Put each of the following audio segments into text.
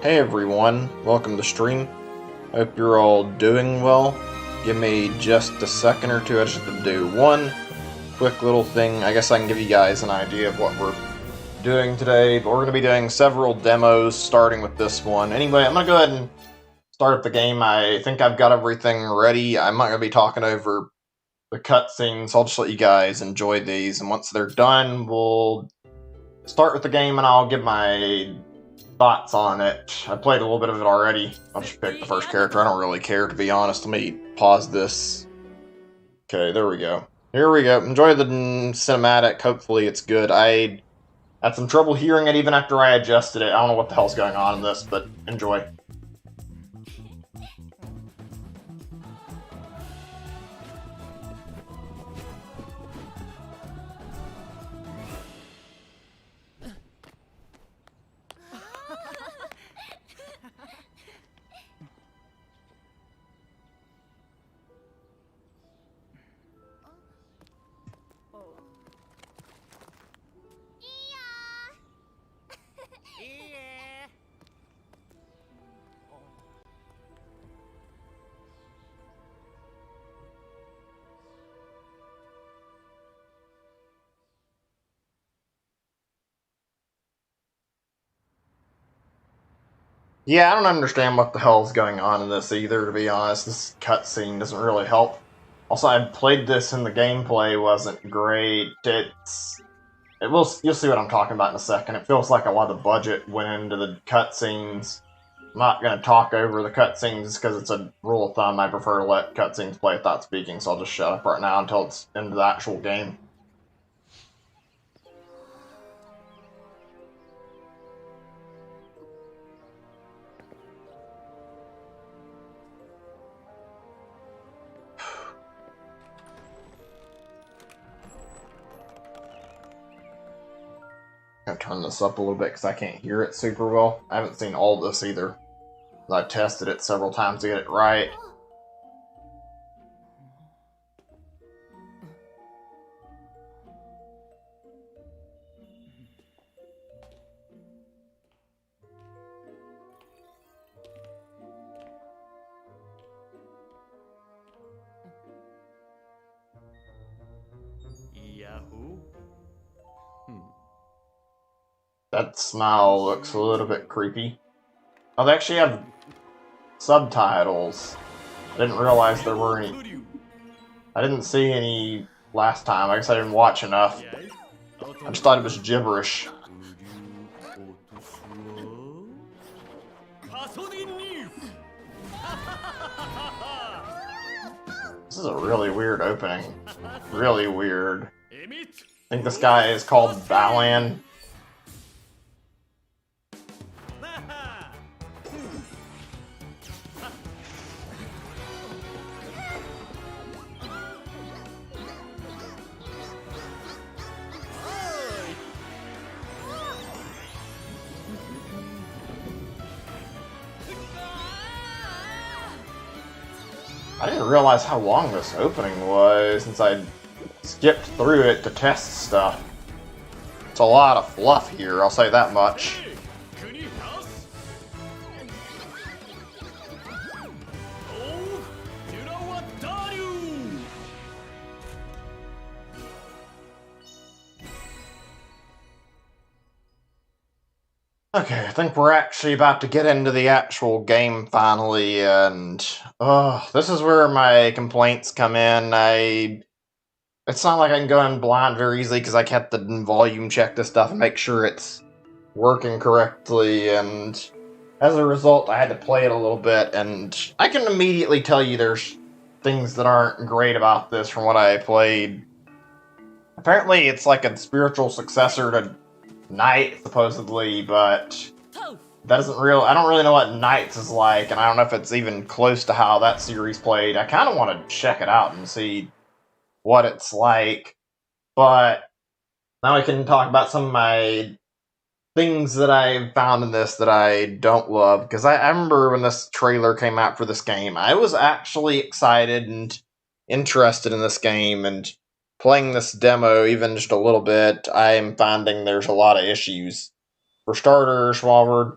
Hey everyone, welcome to stream. Hope you're all doing well. Give me just a second or two. I just have to do one quick little thing. I guess I can give you guys an idea of what we're doing today, but we're going to be doing several demos starting with this one. Anyway, I'm going to go ahead and start up the game. I think I've got everything ready. I'm not going to be talking over the cutscenes. I'll just let you guys enjoy these, and once they're done, we'll start with the game and I'll give my thoughts on it. I played a little bit of it already. I'll just pick the first character. I don't really care, to be honest. Let me pause this. Okay, there we go. Here we go. Enjoy the cinematic. Hopefully it's good. I had some trouble hearing it even after I adjusted it. I don't know what the hell's going on in this, but enjoy. Yeah, I don't understand what the hell's going on in this either, to be honest. This cutscene doesn't really help. Also, I played this and the gameplay wasn't great. You'll see what I'm talking about in a second. It feels like a lot of budget went into the cutscenes. I'm not going to talk over the cutscenes because it's a rule of thumb. I prefer to let cutscenes play without speaking, so I'll just shut up right now until it's into the actual game. I'm going to turn this up a little bit because I can't hear it super well. I haven't seen all this either. I've tested it several times to get it right. Yahoo! That smile looks a little bit creepy. Oh, they actually have subtitles. I didn't realize there were any. I didn't see any last time. I guess I didn't watch enough. I just thought it was gibberish. This is a really weird opening. Really weird. I think this guy is called Balan. I didn't realize how long this opening was since I skipped through it to test stuff. It's a lot of fluff here, I'll say that much. Okay, I think we're actually about to get into the actual game finally, and this is where my complaints come in. It's not like I can go in blind very easily because I have to volume check this stuff and make sure it's working correctly, and as a result, I had to play it a little bit, and I can immediately tell you there's things that aren't great about this from what I played. Apparently, it's like a spiritual successor to Night, supposedly, but that isn't real. I don't really know what Knights is like, and I don't know if it's even close to how that series played. I kind of want to check it out and see what it's like, but now we can talk about some of my things that I found in this that I don't love, because I remember when this trailer came out for this game, I was actually excited and interested in this game, and playing this demo even just a little bit, I am finding there's a lot of issues. For starters, while we're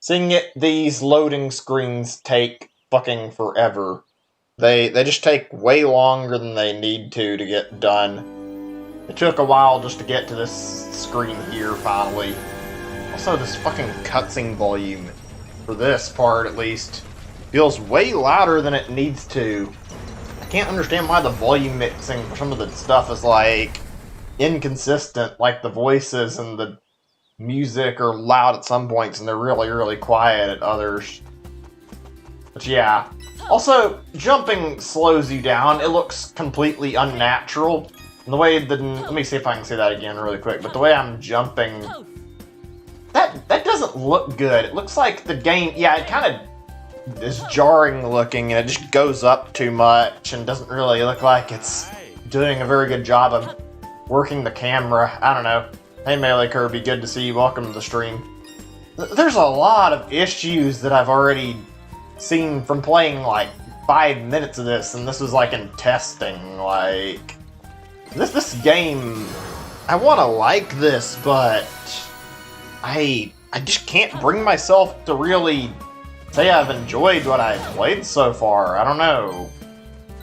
Seeing these loading screens take fucking forever. They just take way longer than they need to get done. It took a while just to get to this screen here, finally. Also, this fucking cutscene volume, for this part at least, feels way louder than it needs to. I can't understand why the volume mixing for some of the stuff is, like, inconsistent. Like, the voices and the music are loud at some points and they're really, really quiet at others. But yeah. Also, jumping slows you down. It looks completely unnatural. And the way that... Let me see if I can say that again really quick. But the way I'm jumping... That doesn't look good. It looks like the game... Yeah, it kind of is jarring looking and it just goes up too much and doesn't really look like it's doing a very good job of working the camera. I don't know. Hey MeleeKirby, good to see you. Welcome to the stream. There's a lot of issues that I've already seen from playing like 5 minutes of this, and this was like in testing. Like this game, I want to like this, but I just can't bring myself to really say I've enjoyed what I've played so far. I don't know.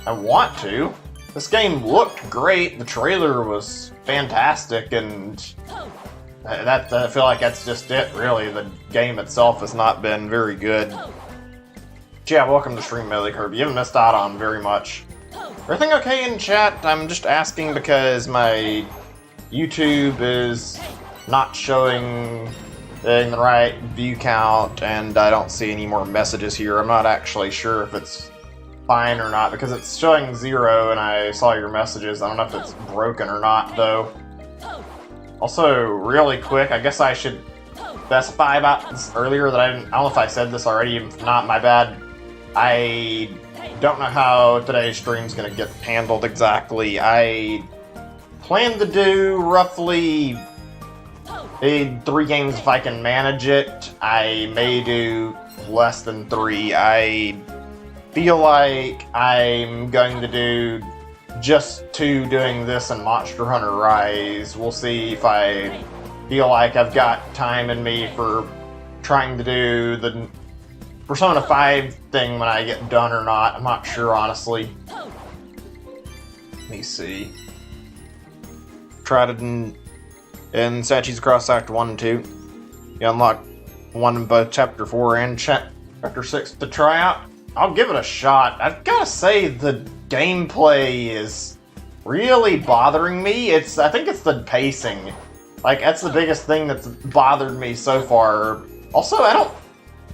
I want to. This game looked great. The trailer was fantastic, and I feel like that's just it, really. The game itself has not been very good. But yeah, welcome to stream, MeleeKirby. You haven't missed out on very much. Everything okay in chat? I'm just asking because my YouTube is not showing the right view count, and I don't see any more messages here. I'm not actually sure if it's fine or not, because it's showing 0 and I saw your messages. I don't know if it's broken or not, though. Also, really quick, I guess I should specify about this earlier that I don't know if I said this already. If not, my bad. I don't know how today's stream's gonna get handled exactly. I plan to do roughly 3 games if I can manage it. I may do less than 3. I feel like I'm going to do just 2 doing this and Monster Hunter Rise. We'll see if I feel like I've got time in me for trying to do the Persona 5 thing when I get done or not. I'm not sure, honestly. Let me see. Tried it in Sachi's Cross Act 1 and 2. You unlock one in both Chapter 4 and Chapter 6 to try out. I'll give it a shot. I've got to say, the gameplay is really bothering me. I think it's the pacing. Like, that's the biggest thing that's bothered me so far. Also, I don't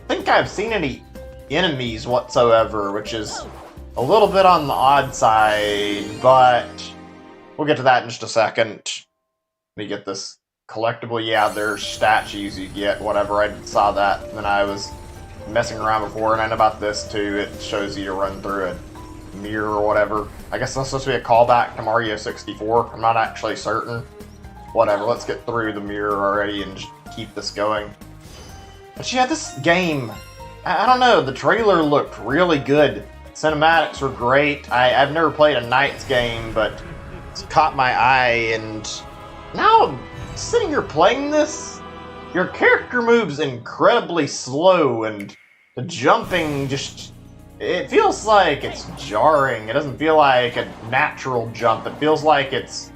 think I've seen any enemies whatsoever, which is a little bit on the odd side, but we'll get to that in just a second. Let me get this collectible. Yeah, there's statues you get, whatever. I saw that when I was messing around before, and I know about this too. It shows you to run through a mirror or whatever. I guess that's supposed to be a callback to Mario 64. I'm not actually certain. Whatever, let's get through the mirror already and just keep this going. But yeah, this game, I don't know, the trailer looked really good. Cinematics were great. I've never played a Knights game, but it's caught my eye, and now sitting here playing this, your character moves incredibly slow, and the jumping just, it feels like it's jarring. It doesn't feel like a natural jump. It feels like it's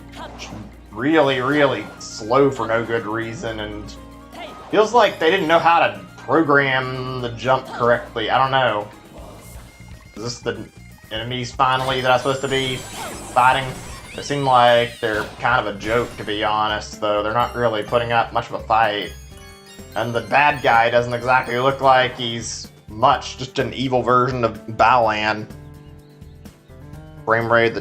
really, really slow for no good reason, and feels like they didn't know how to program the jump correctly. I don't know. Is this the enemies finally that I'm supposed to be fighting? They seem like they're kind of a joke, to be honest, though. They're not really putting up much of a fight. And the bad guy doesn't exactly look like he's much, just an evil version of Balan. Frame rate, the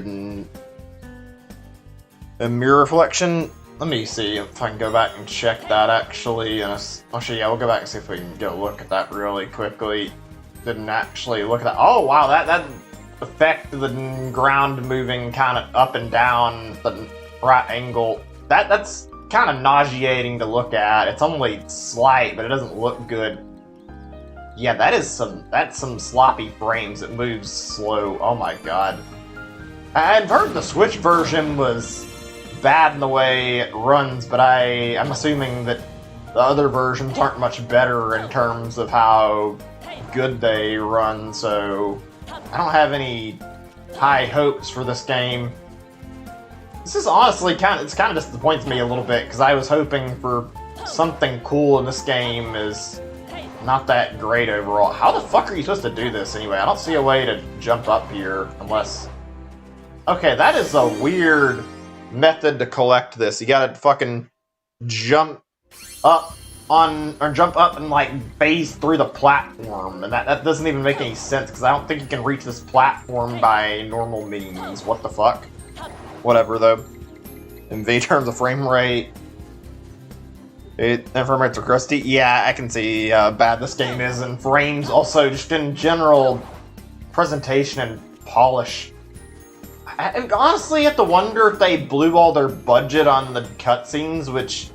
mirror reflection. Let me see if I can go back and check that actually. Actually, yeah, we'll go back and see if we can get a look at that really quickly. Didn't actually look at that. Oh wow, that effect of the ground moving kind of up and down the right angle. That's kind of nauseating to look at. It's only slight, but it doesn't look good. Yeah, that's some sloppy frames. It moves slow. Oh my god. I've heard the Switch version was bad in the way it runs, but I'm assuming that the other versions aren't much better in terms of how good they run, so I don't have any high hopes for this game. This is honestly it kind of disappoints me a little bit, because I was hoping for something cool, and this game is not that great overall. How the fuck are you supposed to do this anyway? I don't see a way to jump up here unless... Okay, that is a weird method to collect this. You gotta fucking jump up and like phase through the platform, and that doesn't even make any sense, because I don't think you can reach this platform by normal means. What the fuck? Whatever though. In terms of frame rate, frame rates are crusty. Yeah, I can see how bad this game is, and frames also just in general presentation and polish. I honestly have to wonder if they blew all their budget on the cutscenes, which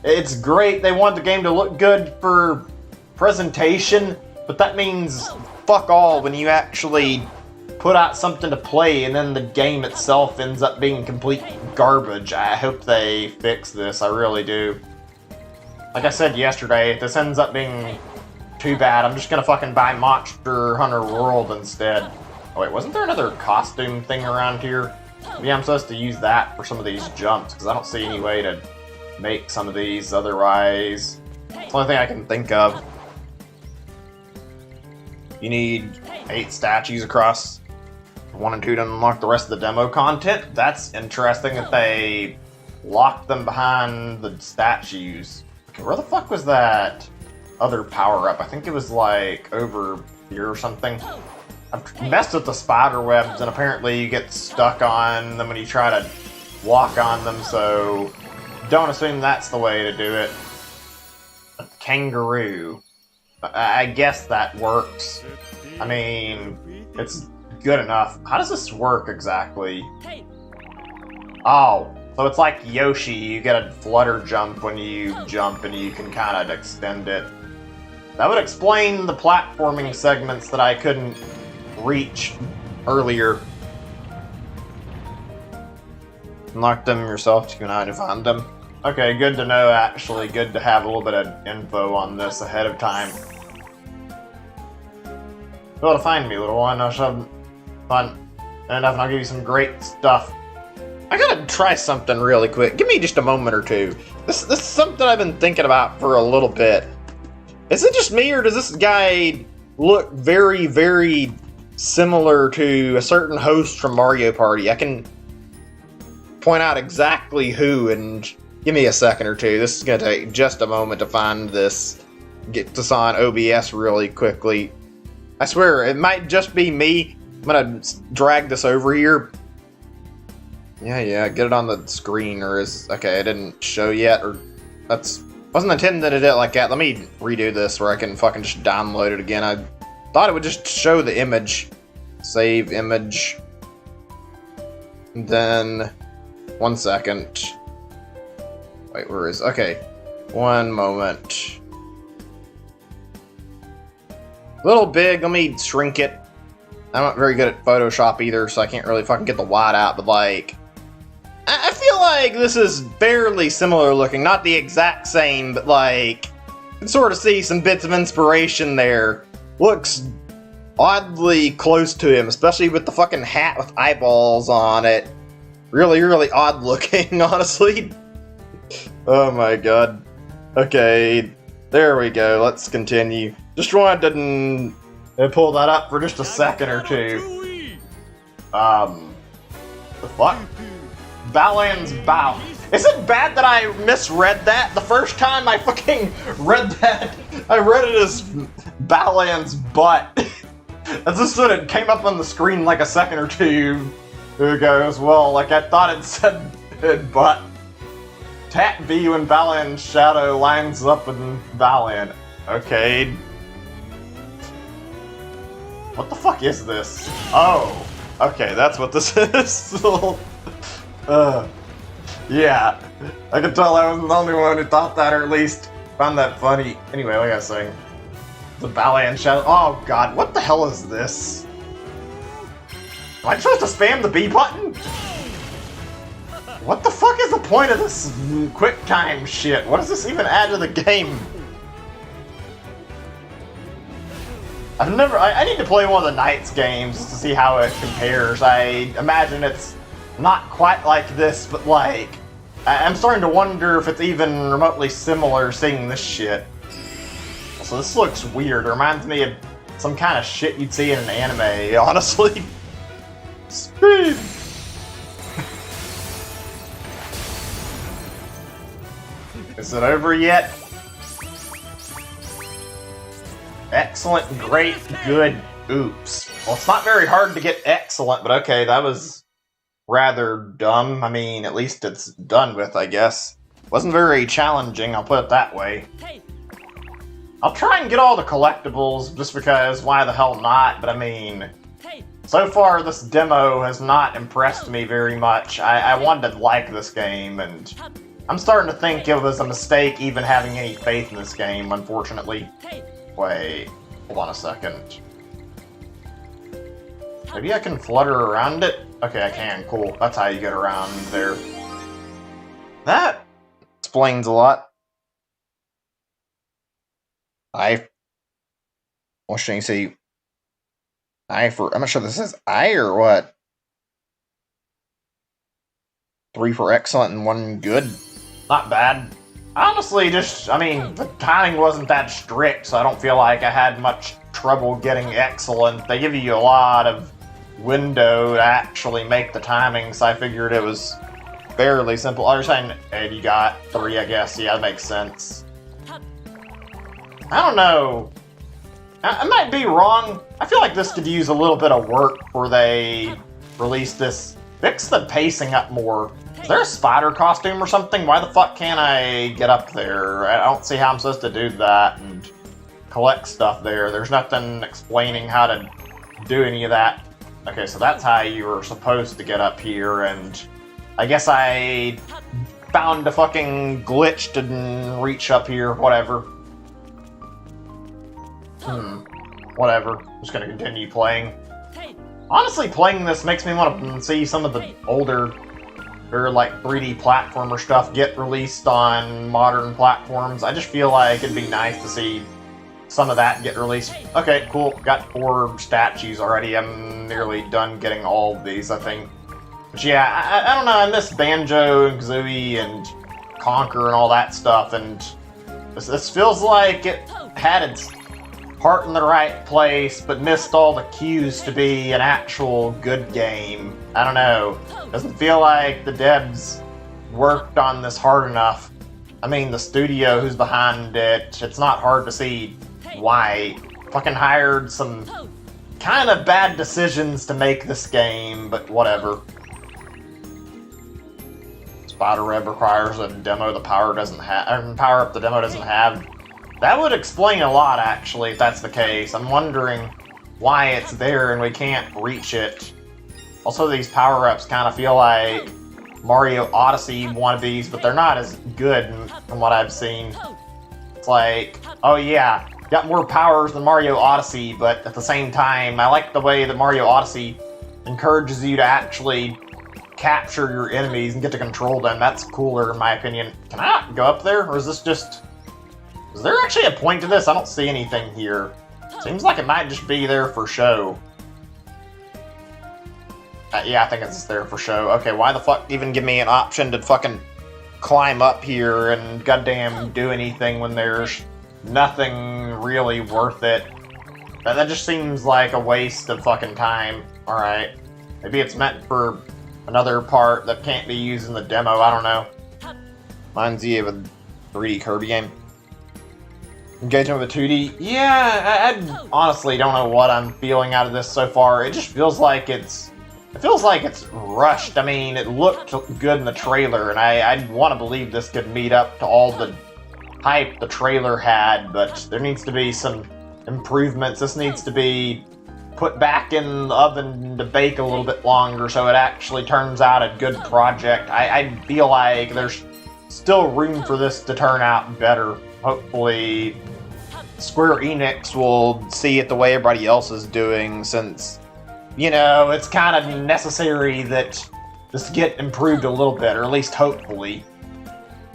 it's great. They want the game to look good for presentation, but that means fuck all when you actually put out something to play and then the game itself ends up being complete garbage. I hope they fix this, I really do. Like I said yesterday, if this ends up being too bad, I'm just gonna fucking buy Monster Hunter World instead. Oh wait, wasn't there another costume thing around here? Maybe I'm supposed to use that for some of these jumps, because I don't see any way to make some of these otherwise. It's the only thing I can think of. You need 8 statues across 1 and 2 to unlock the rest of the demo content. That's interesting that they locked them behind the statues. Okay, where the fuck was that other power-up? I think it was like over here or something. I've messed with the spider webs, and apparently you get stuck on them when you try to walk on them, so don't assume that's the way to do it. A kangaroo. I guess that works. I mean, it's good enough. How does this work exactly? Oh, so it's like Yoshi. You get a flutter jump when you jump, and you can kind of extend it. That would explain the platforming segments that I couldn't reach earlier. Unlock them yourself to go out and find them. Okay, good to know, actually. Good to have a little bit of info on this ahead of time. Be able to find me, little one. I'll have fun. And I'll give you some great stuff. I gotta try something really quick. Give me just a moment or two. This is something I've been thinking about for a little bit. Is it just me, or does this guy look very, very similar to a certain host from Mario Party? I can point out exactly who, and give me a second or two. This is going to take just a moment to find this. Get this on OBS really quickly. I swear, it might just be me. I'm going to drag this over here. Yeah, get it on the screen, or is... Okay, it didn't show yet, or... Wasn't intending to do it like that. Let me redo this where I can fucking just download it again. I thought it would just show the image. Save image. And then... 1 second. Wait, where is... Okay. 1 moment. A little big. Let me shrink it. I'm not very good at Photoshop either, so I can't really fucking get the wide out, but like... I feel like this is fairly similar looking. Not the exact same, but like... You can sort of see some bits of inspiration there. Looks oddly close to him, especially with the fucking hat with eyeballs on it. Really, really odd looking, honestly. Oh my god. Okay, there we go. Let's continue. Just wanted to pull that up for just a second or two. The fuck? Balan's bow. Is it bad that I misread that? The first time I fucking read that, I read it as Balan's butt. That's just when it came up on the screen like a second or two ago as well. Like I thought it said butt. Tap B when Balan's shadow lines up with Balan. Okay. What the fuck is this? Oh. Okay, that's what this is. Yeah. I can tell I wasn't the only one who thought that, or at least found that funny. Anyway, like I was saying. The Balan shadow. Oh god, what the hell is this? Am I supposed to spam the B button? What the fuck is the point of this quick time shit? What does this even add to the game? I need to play one of the Knights games just to see how it compares. I imagine it's not quite like this, but like, I'm starting to wonder if it's even remotely similar seeing this shit. So this looks weird. It reminds me of some kind of shit you'd see in an anime, honestly. Speed! Is it over yet? Excellent, great, good, oops. Well, it's not very hard to get excellent, but okay, that was rather dumb. I mean, at least it's done with, I guess. Wasn't very challenging, I'll put it that way. I'll try and get all the collectibles, just because why the hell not, but I mean, so far this demo has not impressed me very much. I wanted to like this game, and I'm starting to think it was a mistake even having any faith in this game, unfortunately. Wait, hold on a second. Maybe I can flutter around it? Okay, I can, cool. That's how you get around there. That explains a lot. What should I say? I'm not sure this is I or what? 3 for excellent and 1 good. Not bad. Honestly, the timing wasn't that strict, so I don't feel like I had much trouble getting excellent. They give you a lot of window to actually make the timing, so I figured it was fairly simple. Oh, you're saying, hey, you got 3, I guess. Yeah, that makes sense. I don't know. I might be wrong. I feel like this could use a little bit of work before they release this. Fix the pacing up more. Is there a spider costume or something? Why the fuck can't I get up there? I don't see how I'm supposed to do that and collect stuff there. There's nothing explaining how to do any of that. Okay, so that's how you were supposed to get up here, and I guess I found a fucking glitch to reach up here, whatever. Whatever. I'm just gonna continue playing. Honestly, playing this makes me want to see some of the older, or like 3D platformer stuff get released on modern platforms. I just feel like it'd be nice to see some of that get released. Okay, cool. Got 4 statues already. I'm nearly done getting all of these, I think. But yeah, I don't know. I miss Banjo and Kazooie and Conker and all that stuff, and this feels like it had its heart in the right place, but missed all the cues to be an actual good game. I don't know. Doesn't feel like the devs worked on this hard enough. I mean, the studio who's behind it, it's not hard to see why. Fucking hired some kind of bad decisions to make this game, but whatever. Spider Web requires a demo the power doesn't have, power up the demo doesn't have. That would explain a lot, actually, if that's the case. I'm wondering why it's there and we can't reach it. Also, these power-ups kind of feel like Mario Odyssey wannabes, but they're not as good from what I've seen. It's like, oh yeah, got more powers than Mario Odyssey, but at the same time, I like the way that Mario Odyssey encourages you to actually capture your enemies and get to control them. That's cooler, in my opinion. Can I not go up there, or is this just... Is there actually a point to this? I don't see anything here. Seems like it might just be there for show. Yeah, I think it's there for show. Okay, why the fuck even give me an option to fucking climb up here and goddamn do anything when there's nothing really worth it? That just seems like a waste of fucking time. Alright. Maybe it's meant for another part that can't be used in the demo, I don't know. Reminds you of a 3D Kirby game. Engagement with 2D? Yeah, I honestly don't know what I'm feeling out of this so far. It just feels like it's rushed. I mean, it looked good in the trailer, and I want to believe this could meet up to all the hype the trailer had, but there needs to be some improvements. This needs to be put back in the oven to bake a little bit longer so it actually turns out a good project. I feel like there's still room for this to turn out better. Hopefully, Square Enix will see it the way everybody else is doing, since, you know, it's kind of necessary that just get improved a little bit, or at least hopefully.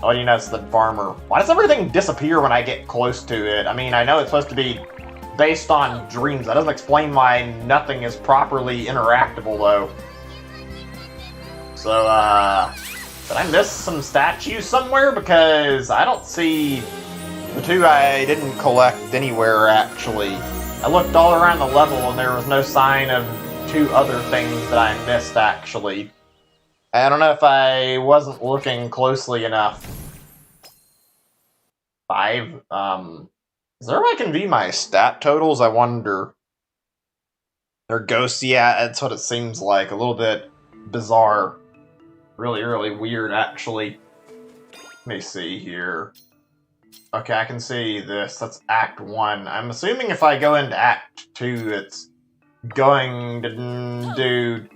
Oh, you know, it's the farmer. Why does everything disappear when I get close to it? I mean, I know it's supposed to be based on dreams. That doesn't explain why nothing is properly interactable, though. So, did I miss some statues somewhere? Because I don't see the two I didn't collect anywhere, actually. I looked all around the level and there was no sign of two other things that I missed, actually. I don't know if I wasn't looking closely enough. 5. Is there a way I can view my stat totals? I wonder. They're ghosts, yeah, that's what it seems like. A little bit bizarre. Really, really weird, actually. Let me see here. Okay, I can see this. That's Act 1. I'm assuming if I go into Act 2, it's going to do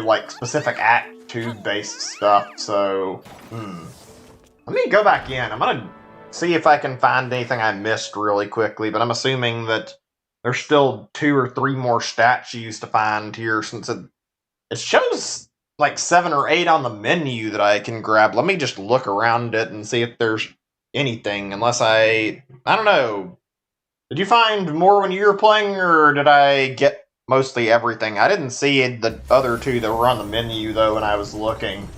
like, specific Act 2 based stuff, so... Let me go back in. I'm gonna see if I can find anything I missed really quickly, but I'm assuming that there's still 2 or 3 more statues to find here, since it shows like 7 or 8 on the menu that I can grab. Let me just look around it and see if there's anything, unless I don't know. Did you find more when you were playing, or did I get mostly everything? I didn't see the other 2 that were on the menu, though, when I was looking.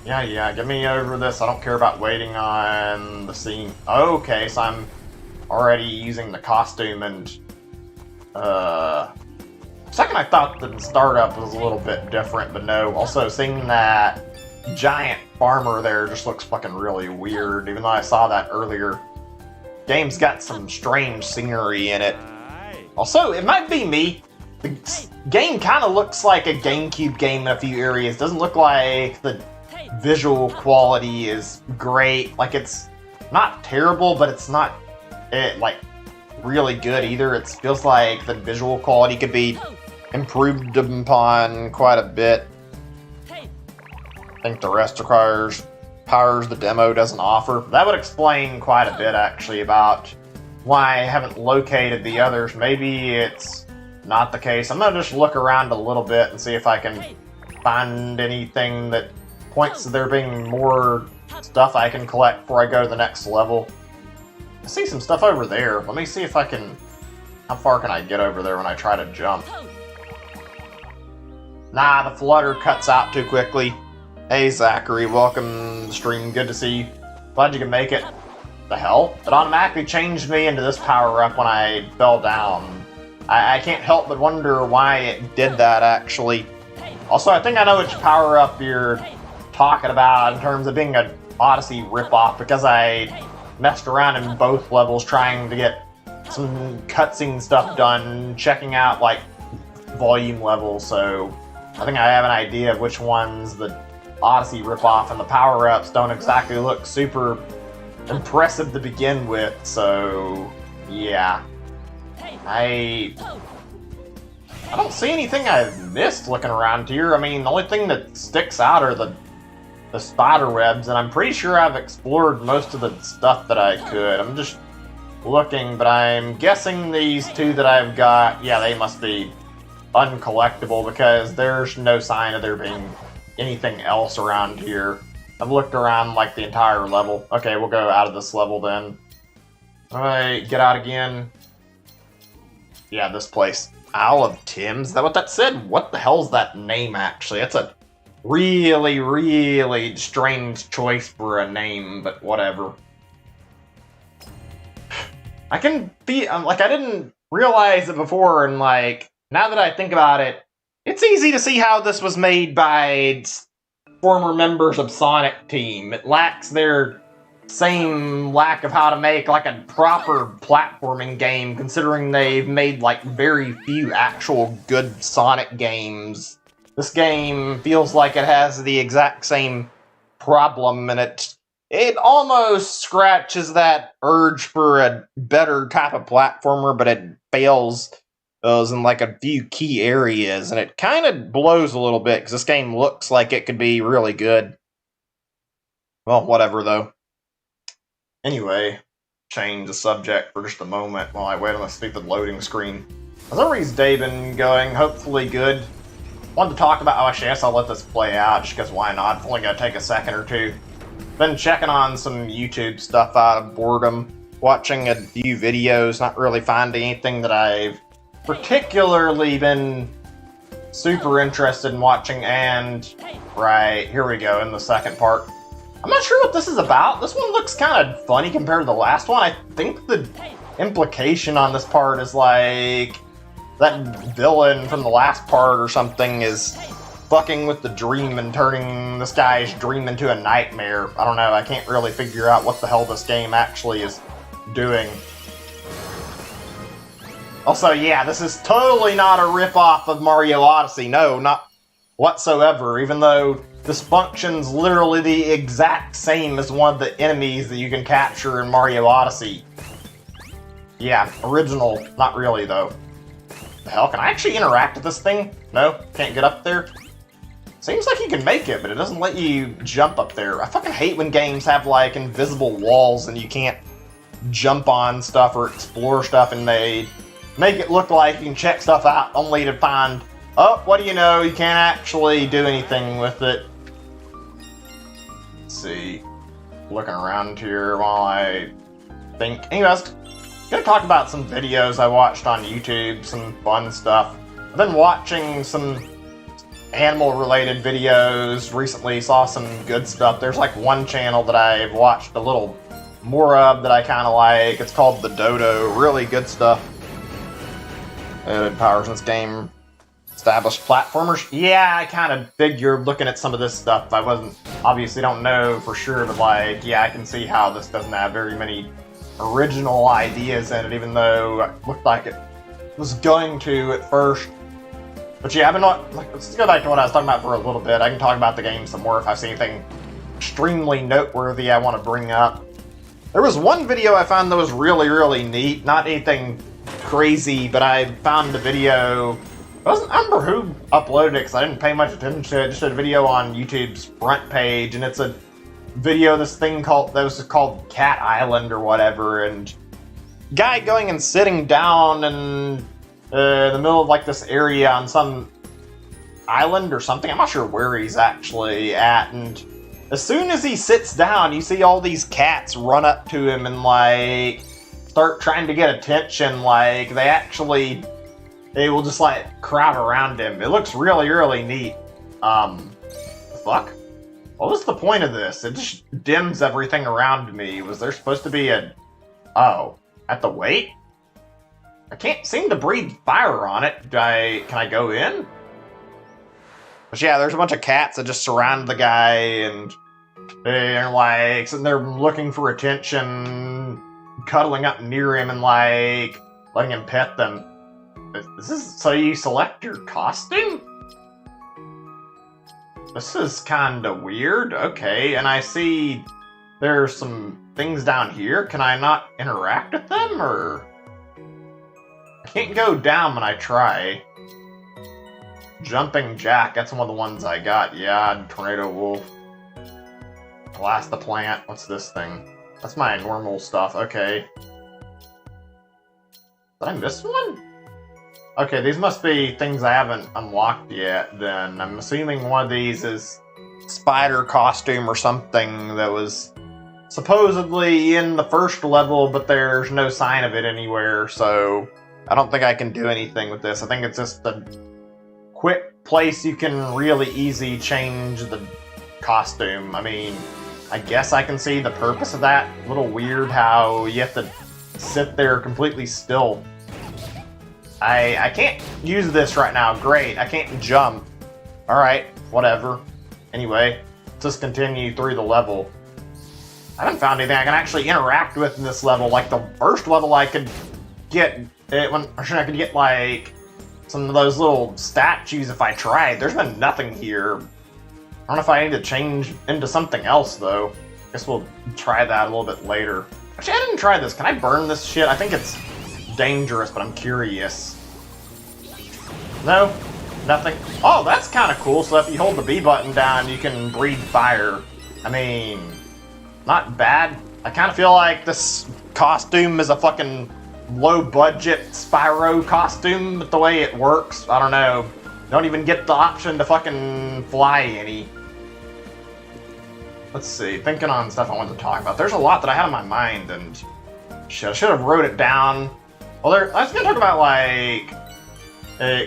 Yeah, get me over this. I don't care about waiting on the scene. Okay, so I'm already using the costume, and second I thought the startup was a little bit different, but no. Also, seeing that giant farmer there just looks fucking really weird, even though I saw that earlier. Game's got some strange scenery in it. Also, it might be me. The game kind of looks like a GameCube game in a few areas. Doesn't look like the visual quality is great. Like, it's not terrible, but it's not like really good either. It feels like the visual quality could be improved upon quite a bit. I think the rest requires powers the demo doesn't offer. That would explain quite a bit, actually, about why I haven't located the others. Maybe it's not the case. I'm gonna just look around a little bit and see if I can find anything that points to there being more stuff I can collect before I go to the next level. I see some stuff over there. Let me see if I can... How far can I get over there when I try to jump? Nah, the flutter cuts out too quickly. Hey, Zachary, welcome to the stream. Good to see you. Glad you can make it. The hell? It automatically changed me into this power-up when I fell down. I can't help but wonder why it did that, actually. Also, I think I know which power-up you're talking about in terms of being an Odyssey ripoff, because I messed around in both levels trying to get some cutscene stuff done, checking out, like, volume levels, so I think I have an idea of which ones the Odyssey ripoff, and the power-ups don't exactly look super impressive to begin with, so yeah. I don't see anything I've missed looking around here. I mean, the only thing that sticks out are the spider webs, and I'm pretty sure I've explored most of the stuff that I could. I'm just looking, but I'm guessing these 2 that I've got, yeah, they must be uncollectible, because there's no sign of there being anything else around here. I've looked around like the entire level. Okay, we'll go out of this level then. Alright, get out again. Yeah, this place. Isle of Thames? Is that what that said? What the hell's that name, actually? That's a really, really strange choice for a name, but whatever. I can be... like, I didn't realize it before, and, like, now that I think about it, it's easy to see how this was made by former members of Sonic Team. It lacks their same lack of how to make, like, a proper platforming game, considering they've made, like, very few actual good Sonic games. This game feels like it has the exact same problem, and it almost scratches that urge for a better type of platformer, but it fails those in like a few key areas, and it kind of blows a little bit, because this game looks like it could be really good. Well, whatever, though. Anyway, change the subject for just a moment while I wait on the stupid loading screen. How's everybody's day been going? Hopefully good. wanted to talk about, oh, I guess I'll let this play out, just because why not? It's only going to take a second or two. Been checking on some YouTube stuff out of boredom, watching a few videos, not really finding anything that I've particularly been super interested in watching, and right, here we go in the second part. I'm not sure what this is about. This one looks kind of funny compared to the last one. I think the implication on this part is like that villain from the last part or something is fucking with the dream and turning this guy's dream into a nightmare. I don't know, I can't really figure out what the hell this game actually is doing. Also, yeah, this is totally not a rip-off of Mario Odyssey. No, not whatsoever, even though this functions literally the exact same as one of the enemies that you can capture in Mario Odyssey. Yeah, original. Not really, though. The hell? Can I actually interact with this thing? No? Can't get up there? Seems like you can make it, but it doesn't let you jump up there. I fucking hate when games have, like, invisible walls and you can't jump on stuff or explore stuff, and they make it look like you can check stuff out only to find, oh, what do you know, you can't actually do anything with it. Let's see. Looking around here while I think. Anyways, gonna talk about some videos I watched on YouTube, some fun stuff. I've been watching some animal-related videos recently, saw some good stuff. There's like one channel that I've watched a little more of that I kind of like. It's called The Dodo. Really good stuff. It powers this game. Established platformers. Yeah, I kind of figured looking at some of this stuff. I obviously don't know for sure, but like, yeah, I can see how this doesn't have very many original ideas in it, even though it looked like it was going to at first. But yeah, let's go back to what I was talking about for a little bit. I can talk about the game some more if I see anything extremely noteworthy I want to bring up. There was one video I found that was really, really neat. Not anything crazy, but I found the video. I don't remember who uploaded it because I didn't pay much attention to it. Just a video on YouTube's front page, and it's a video, this thing that was called Cat Island or whatever, and guy going and sitting down in the middle of like this area on some island or something. I'm not sure where he's actually at, and as soon as he sits down, you see all these cats run up to him and like start trying to get attention. Like they will just like crowd around him. It looks really, really neat. Fuck? What was the point of this? It just dims everything around me. Was there supposed to be oh, at the wait? I can't seem to breathe fire on it. Can I go in? But yeah, there's a bunch of cats that just surround the guy, and they're like sitting there looking for attention, cuddling up near him and like letting him pet them. Is this so you select your costume? This is kinda weird. Okay, and I see there's some things down here. Can I not interact with them, or? I can't go down when I try. Jumping Jack, that's one of the ones I got. Yeah, Tornado Wolf. Blast the Plant. What's this thing? That's my normal stuff. Okay. Did I miss one? Okay, these must be things I haven't unlocked yet, then. I'm assuming one of these is spider costume or something that was supposedly in the first level, but there's no sign of it anywhere, so I don't think I can do anything with this. I think it's just a quick place you can really easy change the costume. I mean, I guess I can see the purpose of that. A little weird how you have to sit there completely still. I can't use this right now. Great, I can't jump. Alright, whatever. Anyway, let's just continue through the level. I haven't found anything I can actually interact with in this level. Like the first level I could get I could get like some of those little statues if I tried. There's been nothing here. I don't know if I need to change into something else though. Guess we'll try that a little bit later. Actually, I didn't try this. Can I burn this shit? I think it's dangerous, but I'm curious. No? Nothing? Oh, that's kind of cool. So if you hold the B button down, you can breathe fire. I mean, not bad. I kind of feel like this costume is a fucking low-budget Spyro costume, but the way it works, I don't know. Don't even get the option to fucking fly any. Let's see, thinking on stuff I wanted to talk about. There's a lot that I had on my mind, and shit, I should have wrote it down. Well, I was gonna talk about, like,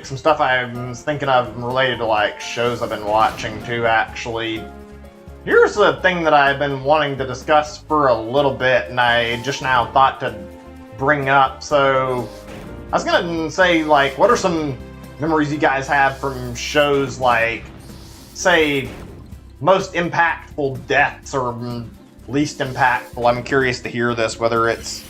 some stuff I was thinking of related to, like, shows I've been watching, too, actually. Here's a thing that I've been wanting to discuss for a little bit, and I just now thought to bring up. So, I was gonna say, like, what are some memories you guys have from shows like, say, most impactful deaths or least impactful? I'm curious to hear this, whether it's...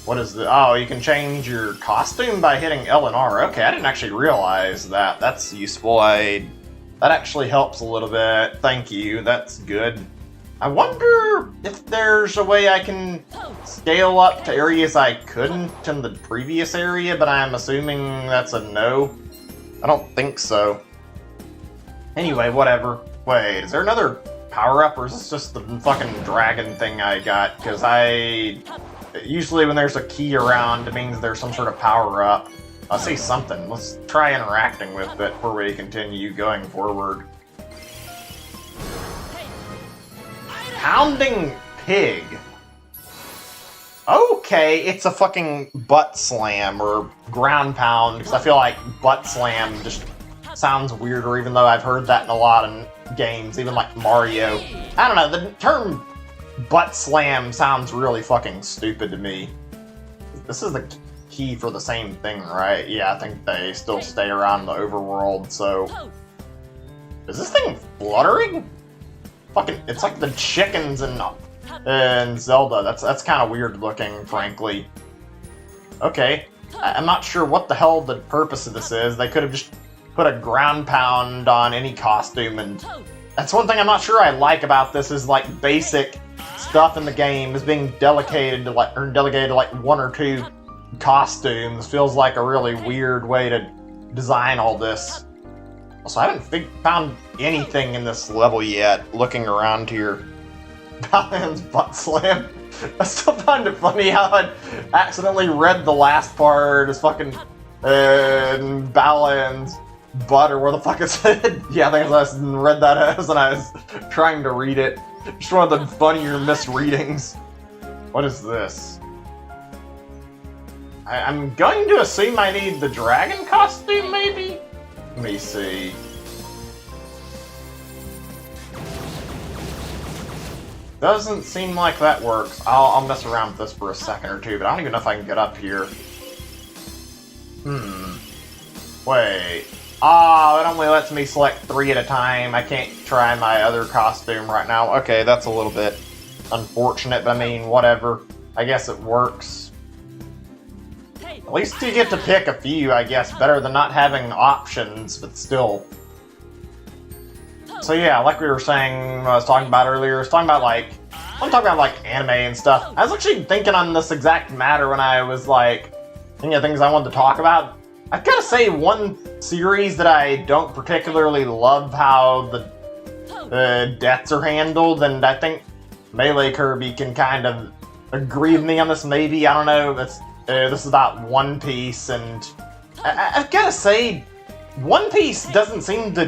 What is the... Oh, you can change your costume by hitting L and R. Okay, I didn't actually realize that. That's useful. That actually helps a little bit. Thank you. That's good. I wonder if there's a way I can scale up to areas I couldn't in the previous area, but I'm assuming that's a no. I don't think so. Anyway, whatever. Wait, is there another power-up, or is this just the fucking dragon thing I got? Because usually when there's a key around, it means there's some sort of power-up. I'll see something. Let's try interacting with it before we continue going forward. Pounding Pig. Okay, it's a fucking butt slam, or ground pound, because I feel like butt slam just sounds weirder, even though I've heard that in a lot of games, even like Mario. I don't know, the term butt slam sounds really fucking stupid to me. This is the key for the same thing, right? Yeah, I think they still stay around the overworld, so... Is this thing fluttering? Fucking, it's like the chickens in Zelda. That's kind of weird looking, frankly. Okay, I'm not sure what the hell the purpose of this is. They could have just put a ground pound on any costume, and that's one thing I'm not sure I like about this, is like basic stuff in the game is being delegated to like one or two costumes. Feels like a really weird way to design all this. So I haven't found anything in this level yet, looking around here. Balan's butt slam. I still find it funny how I accidentally read the last part as fucking Balan's butt, or where the fuck it said. Yeah, I think I read that as when I was trying to read it. Just one of the funnier misreadings. What is this? I'm going to assume I need the dragon costume, maybe? Let me see. Doesn't seem like that works. I'll mess around with this for a second or two, but I don't even know if I can get up here. Wait. Oh, it only lets me select 3 at a time. I can't try my other costume right now. Okay, that's a little bit unfortunate, but I mean, whatever. I guess it works. At least you get to pick a few, I guess. Better than not having options, but still. So yeah, like we were saying, I was talking about earlier, I'm talking about like anime and stuff. I was actually thinking on this exact matter when I was like thinking of things I wanted to talk about. I've got to say, one series that I don't particularly love how the deaths are handled, and I think MeleeKirby can kind of agree with me on this, maybe. I don't know. This is about One Piece, and I've got to say, One Piece doesn't seem to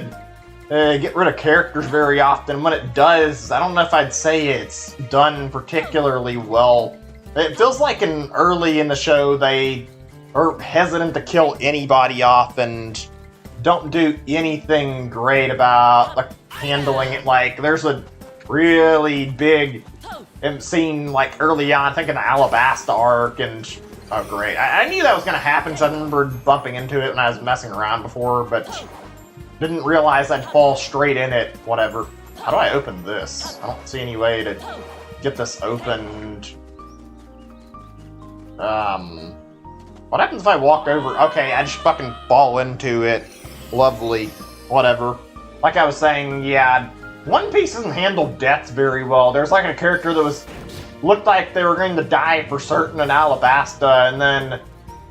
get rid of characters very often. When it does, I don't know if I'd say it's done particularly well. It feels like early in the show they are hesitant to kill anybody off and don't do anything great about like handling it. Like, there's a really big scene like early on, I think in the Alabasta arc, and oh great, I knew that was going to happen, so I remember bumping into it when I was messing around before, but didn't realize I'd fall straight in it. Whatever. How do I open this? I don't see any way to get this opened. What happens if I walk over? Okay, I just fucking fall into it. Lovely. Whatever. Like I was saying, yeah, One Piece doesn't handle deaths very well. There's like a character that looked like they were going to die for certain in Alabasta, and then,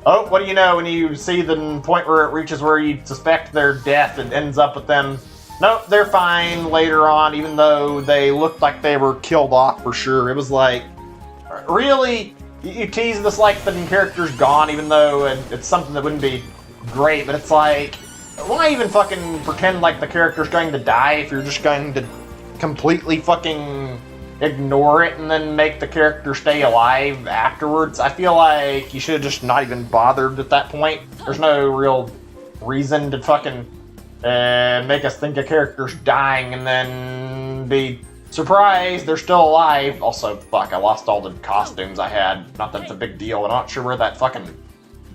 oh, what do you know, when you see the point where it reaches where you suspect their death, it ends up with them, nope, they're fine later on, even though they looked like they were killed off for sure. It was like, really? You tease this like the character's gone, even though it's something that wouldn't be great, but it's like, why even fucking pretend like the character's going to die if you're just going to completely fucking ignore it and then make the character stay alive afterwards? I feel like you should have just not even bothered at that point. There's no real reason to fucking make us think a character's dying and then be surprised they're still alive. Also, fuck, I lost all the costumes I had. Not that it's a big deal, but I'm not sure where that fucking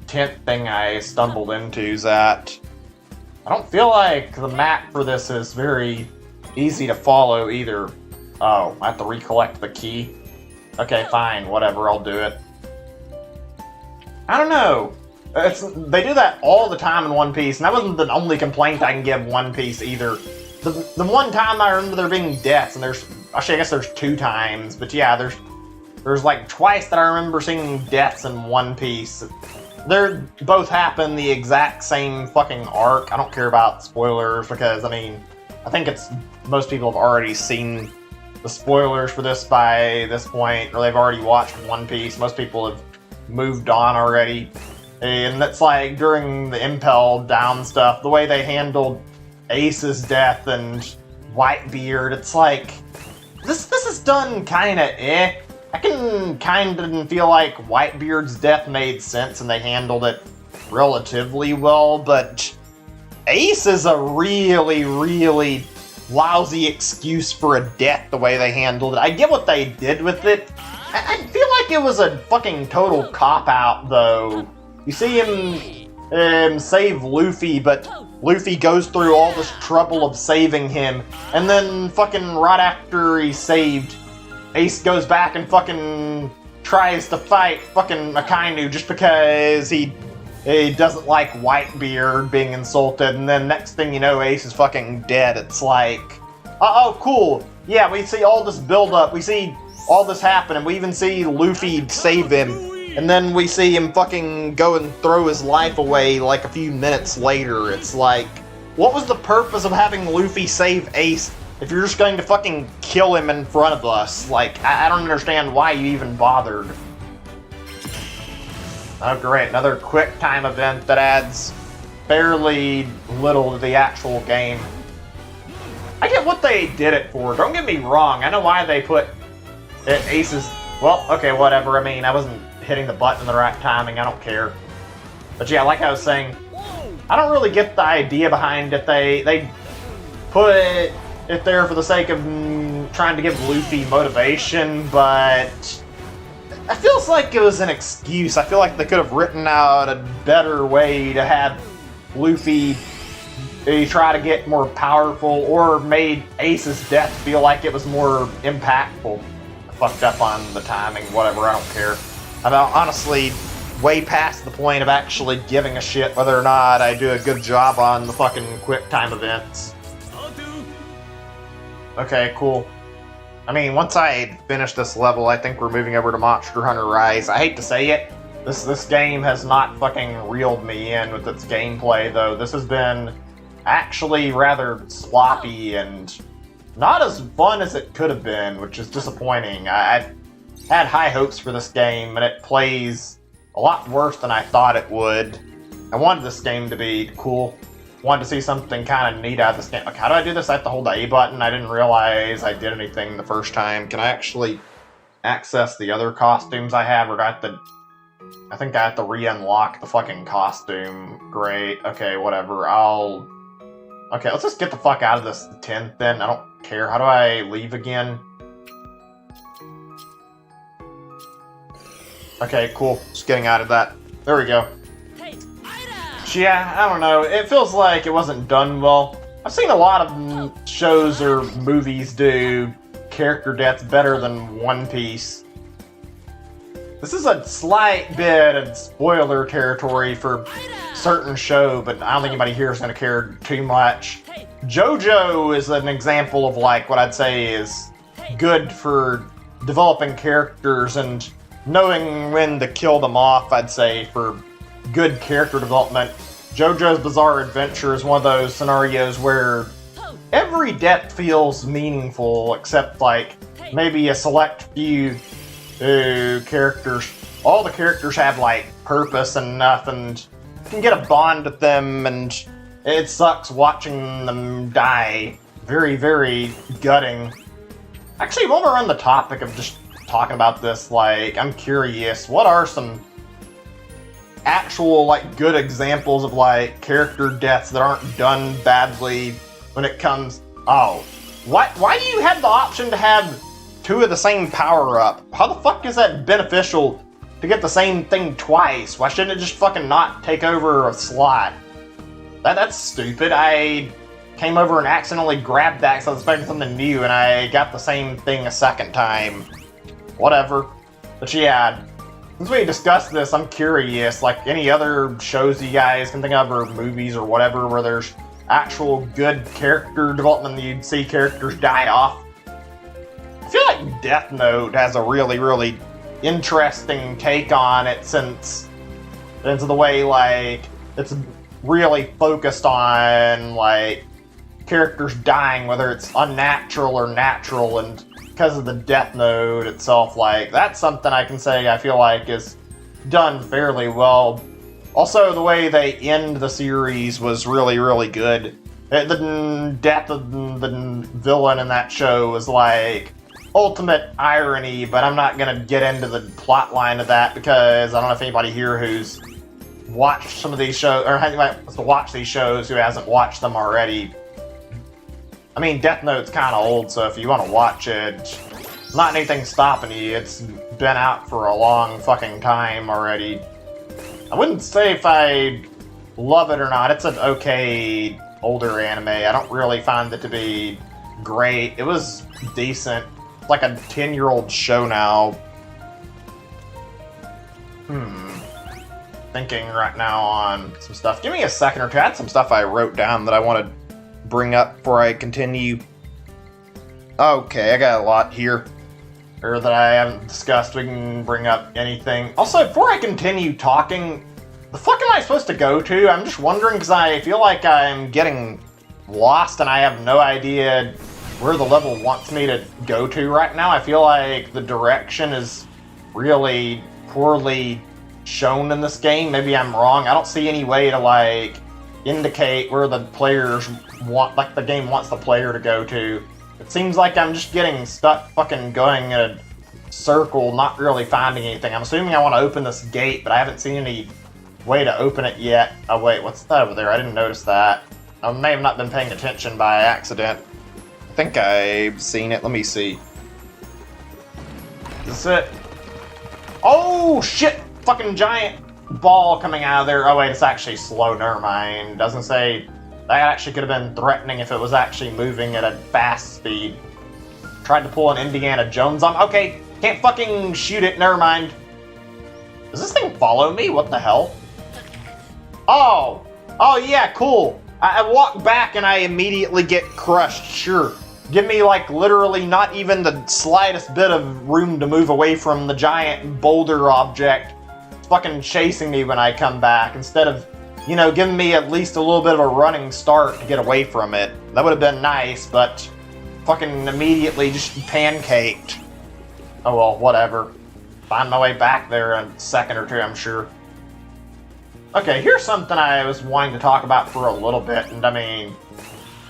tent thing I stumbled into is at. I don't feel like the map for this is very easy to follow either. Oh, I have to recollect the key? Okay, fine, whatever, I'll do it. I don't know. They do that all the time in One Piece, and that wasn't the only complaint I can give One Piece either. The one time I remember there being deaths, and actually I guess there's 2 times, but yeah, there's like twice that I remember seeing deaths in One Piece. They both happen the exact same fucking arc. I don't care about spoilers because, I mean, I think most people have already seen the spoilers for this by this point, or they've already watched One Piece. Most people have moved on already. And that's like during the Impel Down stuff, the way they handled Ace's death and Whitebeard, it's like, this is done kinda eh. I can kinda feel like Whitebeard's death made sense and they handled it relatively well, but Ace is a really, really lousy excuse for a death the way they handled it. I get what they did with it. I feel like it was a fucking total cop-out, though. You see him save Luffy, but Luffy goes through all this trouble of saving him, and then fucking right after he's saved, Ace goes back and fucking tries to fight fucking Akainu just because he doesn't like Whitebeard being insulted, and then next thing you know, Ace is fucking dead. It's like, oh, cool. Yeah, we see all this build-up, we see all this happen, and we even see Luffy save him, and then we see him fucking go and throw his life away like a few minutes later. It's like, what was the purpose of having Luffy save Ace if you're just going to fucking kill him in front of us? Like, I don't understand why you even bothered. Oh great, another quick time event that adds fairly little to the actual game. I get what they did it for, don't get me wrong, I know why they put Ace's... Well, okay, whatever, I mean, I wasn't hitting the button in the right timing, I don't care. But yeah, like I was saying, I don't really get the idea behind it. They put it there for the sake of trying to give Luffy motivation, but it feels like it was an excuse. I feel like they could have written out a better way to have Luffy try to get more powerful, or made Ace's death feel like it was more impactful. I fucked up on the timing, whatever, I don't care. I'm honestly way past the point of actually giving a shit whether or not I do a good job on the fucking quick time events. Okay, cool. I mean, once I finish this level, I think we're moving over to Monster Hunter Rise. I hate to say it, this game has not fucking reeled me in with its gameplay, though. This has been actually rather sloppy and not as fun as it could have been, which is disappointing. I had high hopes for this game, and it plays a lot worse than I thought it would. I wanted this game to be cool. Wanted to see something kind of neat out of this game. Like, how do I do this? I have to hold the A button. I didn't realize I did anything the first time. Can I actually access the other costumes I have, or do I have to... I think I have to re-unlock the fucking costume. Great. Okay, whatever. Okay, let's just get the fuck out of this tent then. I don't care. How do I leave again? Okay, cool. Just getting out of that. There we go. Yeah, I don't know. It feels like it wasn't done well. I've seen a lot of shows or movies do character deaths better than One Piece. This is a slight bit of spoiler territory for certain show, but I don't think anybody here is going to care too much. JoJo is an example of like what I'd say is good for developing characters and knowing when to kill them off, I'd say, for good character development. JoJo's Bizarre Adventure is one of those scenarios where every death feels meaningful, except like maybe a select few characters. All the characters have like purpose enough, and you can get a bond with them, and it sucks watching them die. Very, very gutting. Actually, while we're on the topic of just talking about this, like, I'm curious, what are some actual, like, good examples of, like, character deaths that aren't done badly when it comes... Oh. Why do you have the option to have two of the same power-up? How the fuck is that beneficial to get the same thing twice? Why shouldn't it just fucking not take over a slot? That's stupid. I came over and accidentally grabbed that because I was expecting something new, and I got the same thing a second time. Whatever. But yeah, since we discussed this, I'm curious, like any other shows you guys can think of, or movies or whatever, where there's actual good character development that you'd see characters die off. I feel like Death Note has a really, really interesting take on it, since it's the way, like, it's really focused on, like, characters dying, whether it's unnatural or natural, and because of the Death Note itself, like, that's something I can say I feel like is done fairly well. Also, the way they end the series was really, really good. The death of the villain in that show was, like, ultimate irony, but I'm not gonna get into the plot line of that because I don't know if anybody here who's watched some of these shows, or wants to watch these shows who hasn't watched them already. I mean, Death Note's kind of old, so if you want to watch it, not anything stopping you. It's been out for a long fucking time already. I wouldn't say if I love it or not. It's an okay older anime. I don't really find it to be great. It was decent. It's like a 10-year-old show now. Thinking right now on some stuff. Give me a second or two. I had some stuff I wrote down that I want to bring up before I continue. Okay, I got a lot here that I haven't discussed. We can bring up anything. Also, before I continue talking, the fuck am I supposed to go to? I'm just wondering because I feel like I'm getting lost and I have no idea where the level wants me to go to right now. I feel like the direction is really poorly shown in this game. Maybe I'm wrong. I don't see any way to, like, indicate where the players want, like, the game wants the player to go to. It seems like I'm just getting stuck fucking going in a circle, not really finding anything. I'm assuming I want to open this gate, but I haven't seen any way to open it yet. Oh wait, what's that over there? I didn't notice that. I may have not been paying attention by accident. I think I've seen it. Let me see. Is this it? Oh shit! Fucking giant ball coming out of there. Oh wait, it's actually slow. Never mind. Doesn't say. That actually could have been threatening if it was actually moving at a fast speed. Tried to pull an Indiana Jones on. Okay, can't fucking shoot it. Never mind. Does this thing follow me? What the hell? Oh yeah, cool. I walk back and I immediately get crushed. Sure. Give me, like, literally not even the slightest bit of room to move away from the giant boulder object fucking chasing me when I come back, instead of, you know, giving me at least a little bit of a running start to get away from it. That would have been nice, but fucking immediately just pancaked. Oh well, whatever. Find my way back there in a second or two, I'm sure. Okay, here's something I was wanting to talk about for a little bit, and I mean,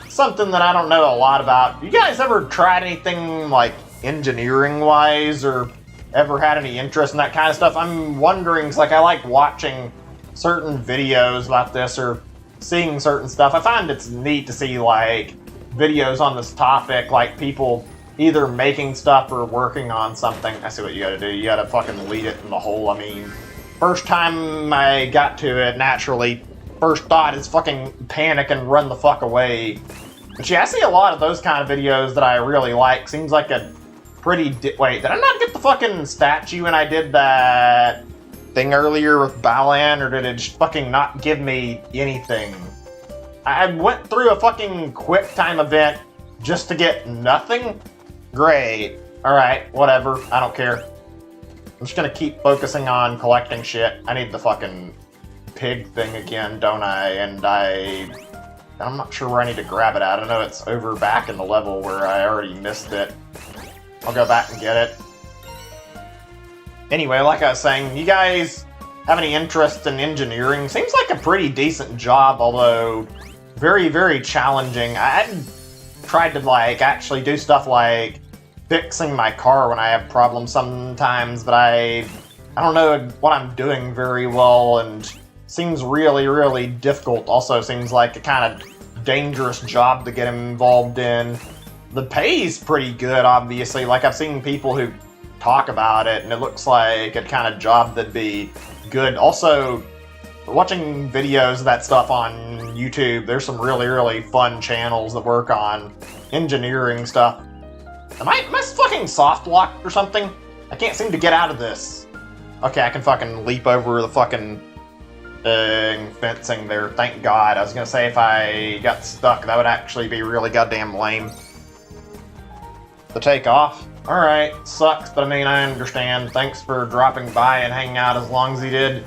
something that I don't know a lot about. You guys ever tried anything, like, engineering-wise, or ever had any interest in that kind of stuff? I'm wondering, 'cause, like, I like watching certain videos about this, or seeing certain stuff. I find it's neat to see, like, videos on this topic, like people either making stuff or working on something. I see what you gotta do. You gotta fucking lead it in the hole. I mean, first time I got to it, naturally, first thought is fucking panic and run the fuck away. But yeah, I see a lot of those kind of videos that I really like. Seems like a pretty... Wait, did I not get the fucking statue when I did that thing earlier with Balan, or did it just fucking not give me anything? I went through a fucking quick time event just to get nothing? Great. Alright, whatever. I don't care. I'm just gonna keep focusing on collecting shit. I need the fucking pig thing again, don't I? And I'm not sure where I need to grab it at. I know it's over back in the level where I already missed it. I'll go back and get it. Anyway, like I was saying, you guys have any interest in engineering? Seems like a pretty decent job, although very, very challenging. I tried to like actually do stuff like fixing my car when I have problems sometimes, but I don't know what I'm doing very well, and seems really, really difficult. Also seems like a kind of dangerous job to get involved in. The pay's pretty good, obviously. Like, I've seen people who talk about it, and it looks like a kind of job that'd be good. Also, watching videos of that stuff on YouTube, there's some really, really fun channels that work on engineering stuff. Am I fucking soft locked or something? I can't seem to get out of this. Okay, I can fucking leap over the fucking fencing there, thank God. I was gonna say if I got stuck, that would actually be really goddamn lame. The takeoff. Alright, sucks, but I mean, I understand. Thanks for dropping by and hanging out as long as you did.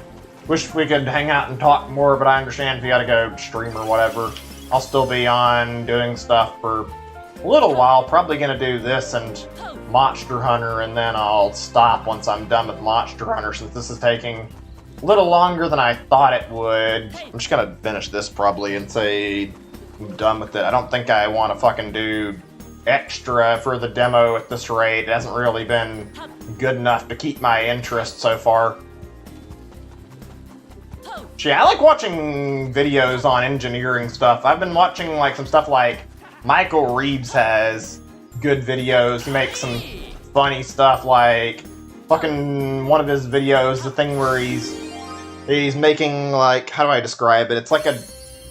Wish we could hang out and talk more, but I understand if you gotta go stream or whatever. I'll still be on doing stuff for a little while. Probably gonna do this and Monster Hunter, and then I'll stop once I'm done with Monster Hunter, since this is taking a little longer than I thought it would. I'm just gonna finish this probably and say I'm done with it. I don't think I want to fucking do extra for the demo at this rate. It hasn't really been good enough to keep my interest so far. Yeah, I like watching videos on engineering stuff. I've been watching like some stuff like Michael Reeves has good videos. He makes some funny stuff, like fucking one of his videos, the thing where he's making, like, how do I describe it? It's like a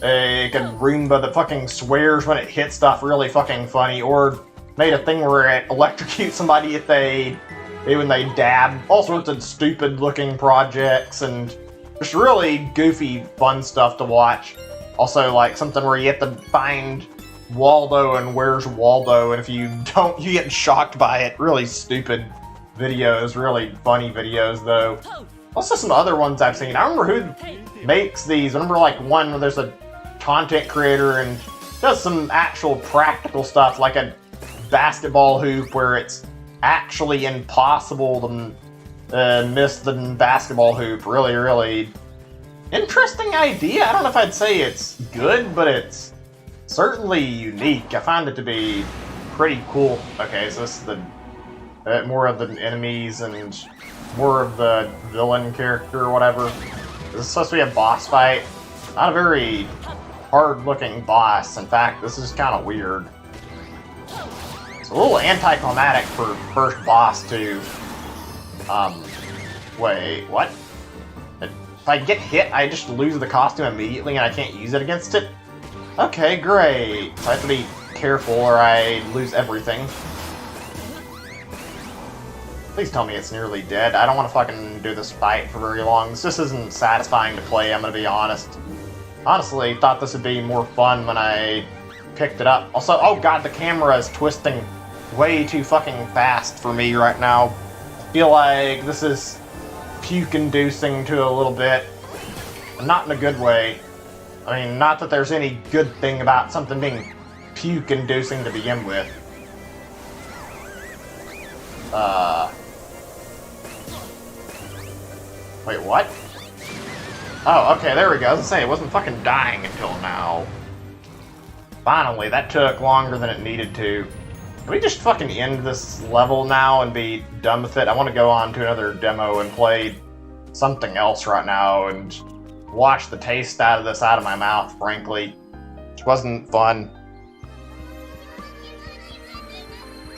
Roomba that fucking swears when it hits stuff, really fucking funny. Or made a thing where it electrocutes somebody if when they dab. All sorts of stupid looking projects and just really goofy, fun stuff to watch. Also, like, something where you have to find Waldo and where's Waldo, and if you don't, you get shocked by it. Really stupid videos, really funny videos, though. Also, some other ones I've seen. I don't remember who makes these. I remember, like, one where there's a content creator and does some actual practical stuff, like a basketball hoop where it's actually impossible to miss the basketball hoop. Really, really interesting idea. I don't know if I'd say it's good, but it's certainly unique. I find it to be pretty cool. Okay, so this is the more of the enemies and more of the villain character or whatever. This is supposed to be a boss fight. Not a very hard-looking boss. In fact, this is kind of weird. It's a little anticlimactic for first boss, too. Wait, what? If I get hit, I just lose the costume immediately and I can't use it against it? Okay, great. So I have to be careful or I lose everything. Please tell me it's nearly dead. I don't want to fucking do this fight for very long. This just isn't satisfying to play, I'm gonna be honest. Honestly, thought this would be more fun when I picked it up. Also, oh god, the camera is twisting way too fucking fast for me right now. I feel like this is puke-inducing to a little bit. Not in a good way. I mean, not that there's any good thing about something being puke-inducing to begin with. Wait, what? Oh, okay, there we go. I was gonna say, it wasn't fucking dying until now. Finally, that took longer than it needed to. Can we just fucking end this level now and be done with it? I want to go on to another demo and play something else right now and wash the taste out of my mouth, frankly. Which wasn't fun.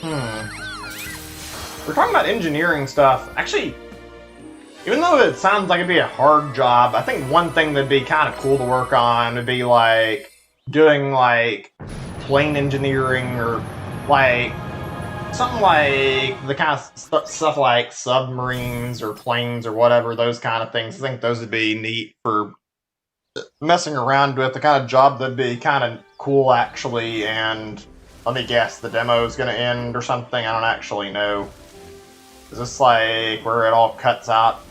We're talking about engineering stuff. Actually, even though it sounds like it'd be a hard job, I think one thing that'd be kind of cool to work on would be, like, doing, like, plane engineering or, like, something like the kind of stuff like submarines or planes or whatever, those kind of things. I think those would be neat for messing around with, the kind of job that'd be kind of cool, actually. And let me guess, the demo's gonna end or something? I don't actually know. Is this like where it all cuts out?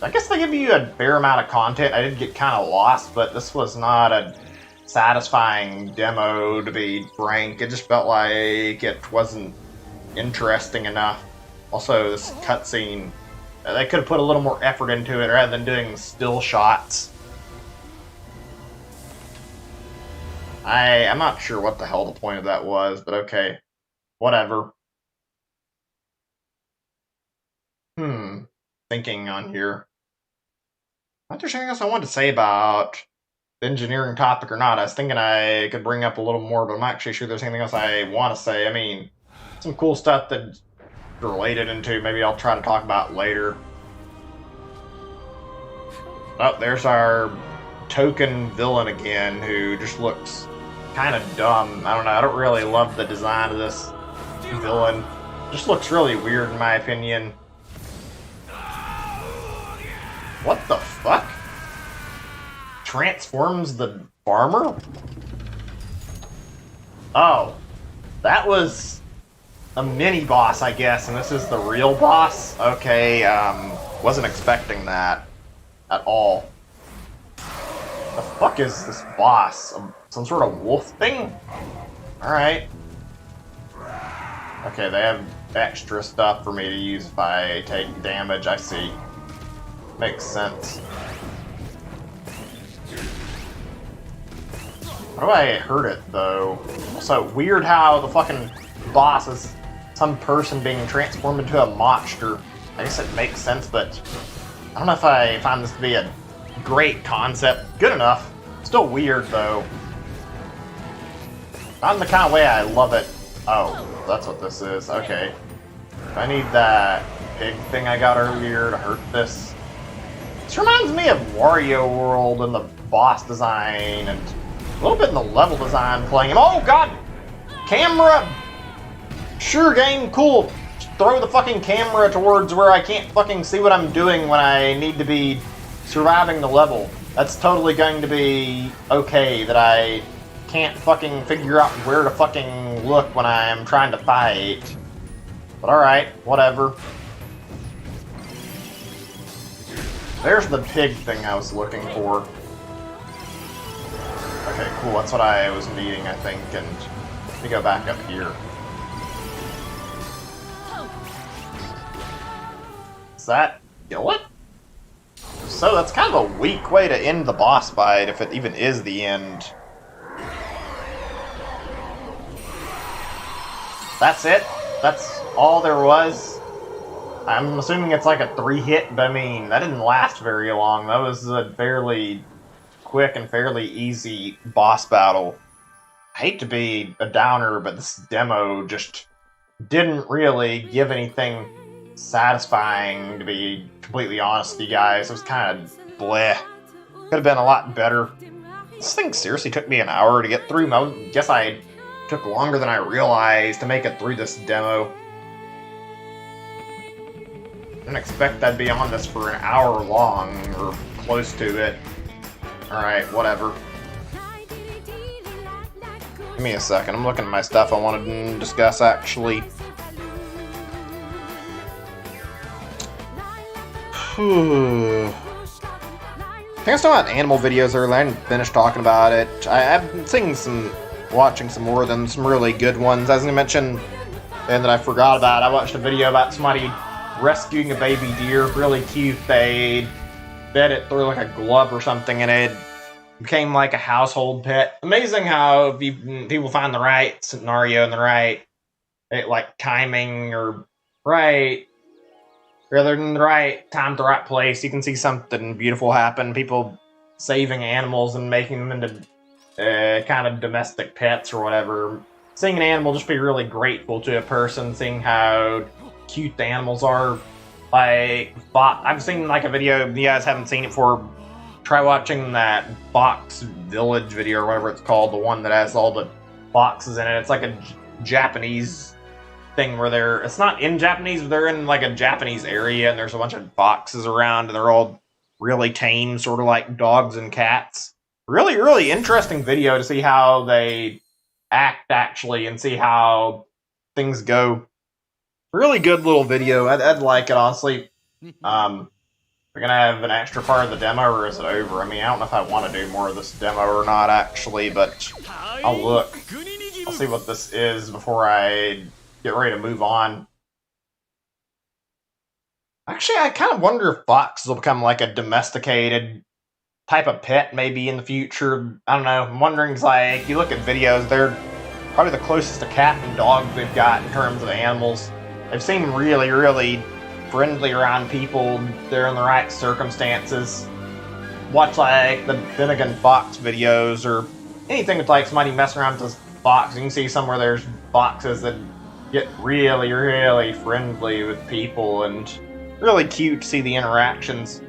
I guess they give you a fair amount of content. I did get kind of lost, but this was not a satisfying demo, to be frank. It just felt like it wasn't interesting enough. Also, this cutscene, they could have put a little more effort into it rather than doing still shots. I'm not sure what the hell the point of that was, but okay. Whatever. Thinking on here. Not there's anything else I wanted to say about the engineering topic or not. I was thinking I could bring up a little more, but I'm not actually sure there's anything else I want to say. I mean, some cool stuff that's related into, maybe I'll try to talk about later. Oh, there's our token villain again, who just looks kind of dumb. I don't know, I don't really love the design of this villain. Just looks really weird in my opinion. What the fuck? Transforms the farmer? Oh, that was a mini boss, I guess, and this is the real boss? Okay, wasn't expecting that at all. The fuck is this boss? Some sort of wolf thing? Alright. Okay, they have extra stuff for me to use if I take damage, I see. Makes sense. How do I hurt it, though? Also, weird how the fucking boss is some person being transformed into a monster. I guess it makes sense, but I don't know if I find this to be a great concept. Good enough. Still weird, though. Not in the kind of way I love it. Oh, that's what this is. Okay. I need that pig thing I got earlier to hurt this. This reminds me of Wario World and the boss design, and a little bit in the level design playing him. Oh, God! Camera! Sure, game, cool. Just throw the fucking camera towards where I can't fucking see what I'm doing when I need to be surviving the level. That's totally going to be okay that I can't fucking figure out where to fucking look when I'm trying to fight. But alright, whatever. There's the pig thing I was looking for. Okay, cool, that's what I was needing, I think, and let me go back up here. Does that kill it? So that's kind of a weak way to end the boss fight, if it even is the end. That's it? That's all there was? I'm assuming it's like a 3-hit, but I mean, that didn't last very long. That was a fairly quick and fairly easy boss battle. I hate to be a downer, but this demo just didn't really give anything satisfying, to be completely honest with you guys. It was kind of bleh. Could have been a lot better. This thing seriously took me an hour to get through. I guess I took longer than I realized to make it through this demo. Didn't expect I'd be on this for an hour long, or close to it. Alright, whatever. Give me a second, I'm looking at my stuff I wanted to discuss, actually. I think I still had animal videos earlier. I didn't finish talking about it. I've been watching some more of them, some really good ones. As I mentioned, and that I forgot about, I watched a video about somebody rescuing a baby deer, really cute. They fed it through like a glove or something, and it became like a household pet. Amazing how people find the right scenario and the right like timing, or rather than the right time, the right place, you can see something beautiful happen. People saving animals and making them into kind of domestic pets or whatever. Seeing an animal just be really grateful to a person, seeing how cute the animals are. Like, I've seen like a video, if you guys haven't seen it before, try watching that Box Village video or whatever it's called, the one that has all the boxes in it. It's like a Japanese thing where it's not in Japanese, but they're in like a Japanese area and there's a bunch of boxes around and they're all really tame, sort of like dogs and cats. Really, really interesting video to see how they act, actually, and see how things go. Really good little video. I'd like it, honestly. We're gonna have an extra part of the demo, or is it over? I mean, I don't know if I want to do more of this demo or not, actually, but I'll look. I'll see what this is before I get ready to move on. Actually, I kind of wonder if foxes will become like a domesticated type of pet maybe in the future. I don't know. I'm wondering, like, you look at videos, they're probably the closest to cat and dog they've got in terms of animals. They seem really, really friendly around people. They're in the right circumstances. Watch like the Finnegan Fox videos or anything with like somebody messing around with this box. You can see somewhere there's boxes that get really, really friendly with people and really cute to see the interactions.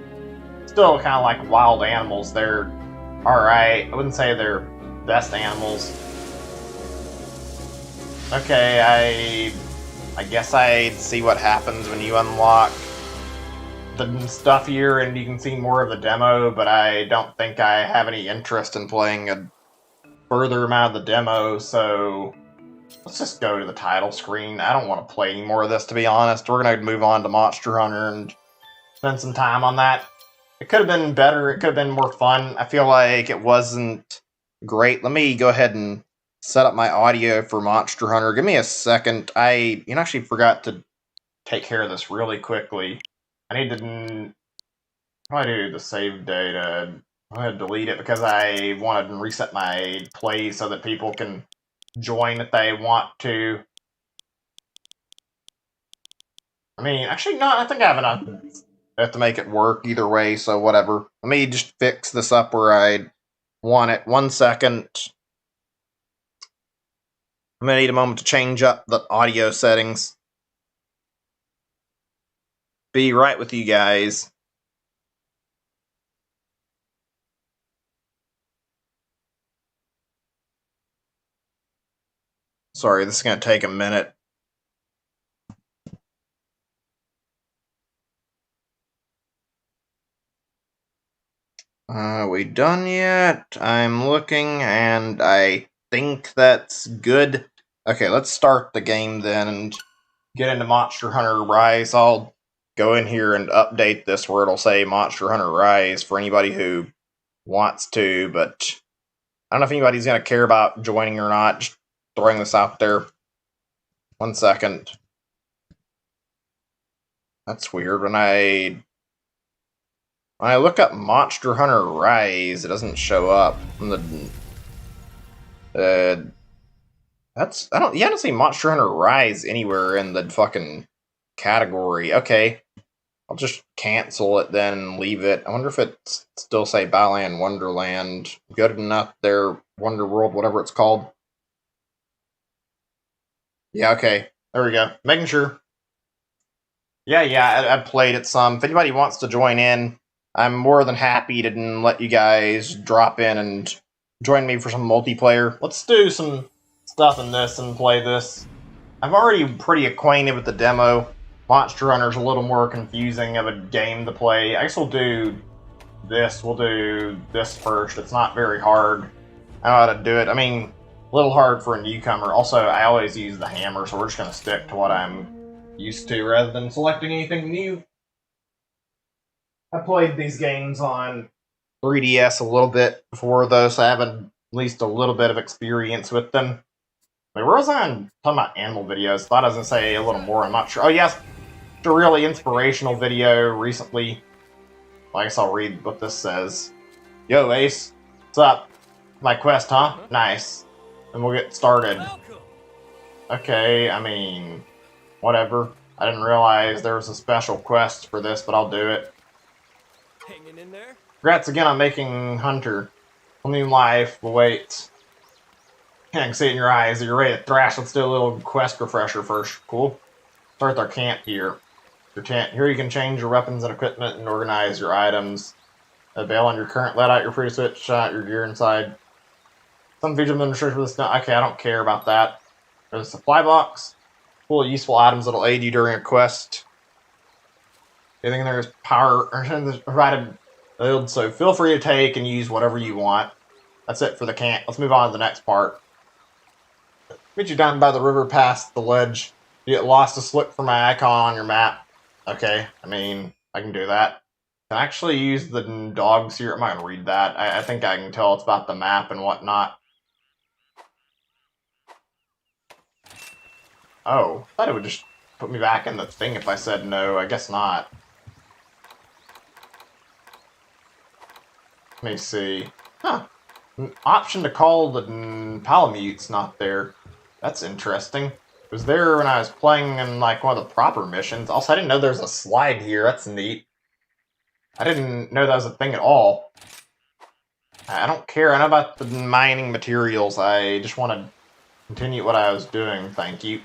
Still kind of like wild animals. They're alright. I wouldn't say they're best animals. Okay, I guess I'd see what happens when you unlock the stuff here and you can see more of the demo, but I don't think I have any interest in playing a further amount of the demo, so let's just go to the title screen. I don't want to play any more of this, to be honest. We're going to move on to Monster Hunter and spend some time on that. It could have been better. It could have been more fun. I feel like it wasn't great. Let me go ahead and set up my audio for Monster Hunter. Give me a second. I actually forgot to take care of this really quickly. I need to... How do I do the save data? I'm going to delete it because I wanted to reset my play so that people can join if they want to. I mean, actually, no, I think I have enough. I have to make it work either way, so whatever. Let me just fix this up where I want it. 1 second. I'm going to need a moment to change up the audio settings. Be right with you guys. Sorry, this is going to take a minute. We done yet? I'm looking, and I think that's good. Okay, let's start the game then and get into Monster Hunter Rise. I'll go in here and update this where it'll say Monster Hunter Rise for anybody who wants to, but I don't know if anybody's going to care about joining or not. Just throwing this out there. 1 second. That's weird. When I look up Monster Hunter Rise, it doesn't show up. I don't see Monster Hunter Rise anywhere in the fucking category. Okay. I'll just cancel it then and leave it. I wonder if it still say Balan Wonderland. Good enough there, Wonderworld, whatever it's called. Yeah, okay. There we go. Making sure. Yeah, I played it some. If anybody wants to join in, I'm more than happy to let you guys drop in and join me for some multiplayer. Let's do some stuff in this and play this. I'm already pretty acquainted with the demo. Monster Hunter's a little more confusing of a game to play. I guess we'll do this. We'll do this first. It's not very hard. I know how to do it. I mean, a little hard for a newcomer. Also, I always use the hammer, so we're just going to stick to what I'm used to rather than selecting anything new. I played these games on 3DS a little bit before, though, so I have at least a little bit of experience with them. Wait, where was I talking about animal videos? Thought I was going to say a little more. I'm not sure. Oh, yes. A really inspirational video recently. Well, I guess I'll read what this says. Yo, Ace. What's up? My quest, huh? Nice. And we'll get started. Okay, I mean, whatever. I didn't realize there was a special quest for this, but I'll do it. Hanging in there? Congrats again on making Hunter. A new life awaits. I can see it in your eyes that you're ready to thrash. Let's do a little quest refresher first. Cool. Start with our camp here. Your tent. Here you can change your weapons and equipment and organize your items. Bail on your current let out your free switch out your gear inside. Some features have been restricted with this. Okay, I don't care about that. There's a supply box full of useful items that'll aid you during a quest. Anything in there is power provided, so feel free to take and use whatever you want. That's it for the camp. Let's move on to the next part. Meet you down by the river past the ledge. You get lost to slip for my icon on your map. Okay, I mean, I can do that. I can actually use the dogs here. I'm not going to read that. I think I can tell it's about the map and whatnot. Oh, I thought it would just put me back in the thing if I said no. I guess not. Let me see. Huh. An option to call the Palamute's not there. That's interesting. It was there when I was playing in like one of the proper missions. Also, I didn't know there was a slide here. That's neat. I didn't know that was a thing at all. I don't care. I know about the mining materials. I just want to continue what I was doing. Thank you.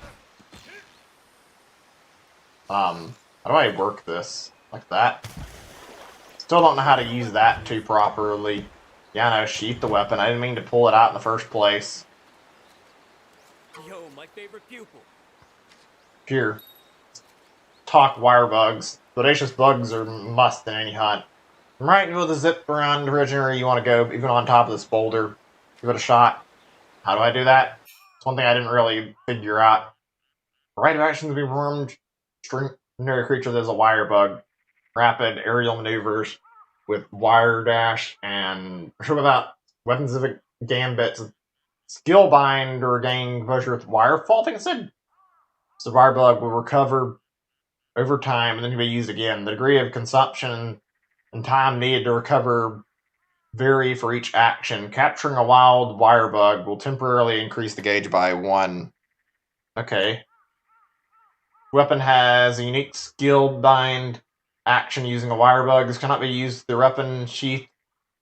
How do I work this? Like that? Still don't know how to use that too properly. Yeah, no, sheath the weapon. I didn't mean to pull it out in the first place. Yo, my favorite pupil. Here. Talk wire bugs. Bodacious bugs are must in any hunt. I'm right with the zip around originally you want to go, even on top of this boulder. Give it a shot. How do I do that? It's one thing I didn't really figure out. Right action to be performed. Extraordinary creature that is a wire bug. Rapid aerial maneuvers with wire dash and sure about weapons of gambits. Skill bind or gain composure with wire fall. I think it said the wire bug will recover over time and then be used again. The degree of consumption and time needed to recover vary for each action. Capturing a wild wire bug will temporarily increase the gauge by 1. Okay. Weapon has a unique skill bind action using a wire bug. This cannot be used with the weapon sheath.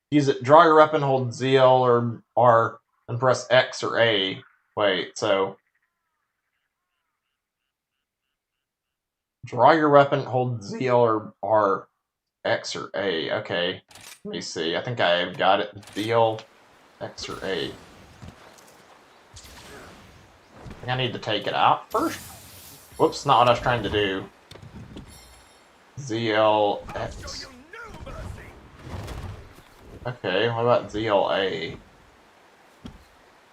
Use it. Draw your weapon, hold ZL or R, and press X or A. Wait, so draw your weapon, hold ZL or R, X or A. Okay, let me see. I think I've got it. ZL, X or A. I think I need to take it out first. Whoops, not what I was trying to do. ZLX. Okay, what about ZLA?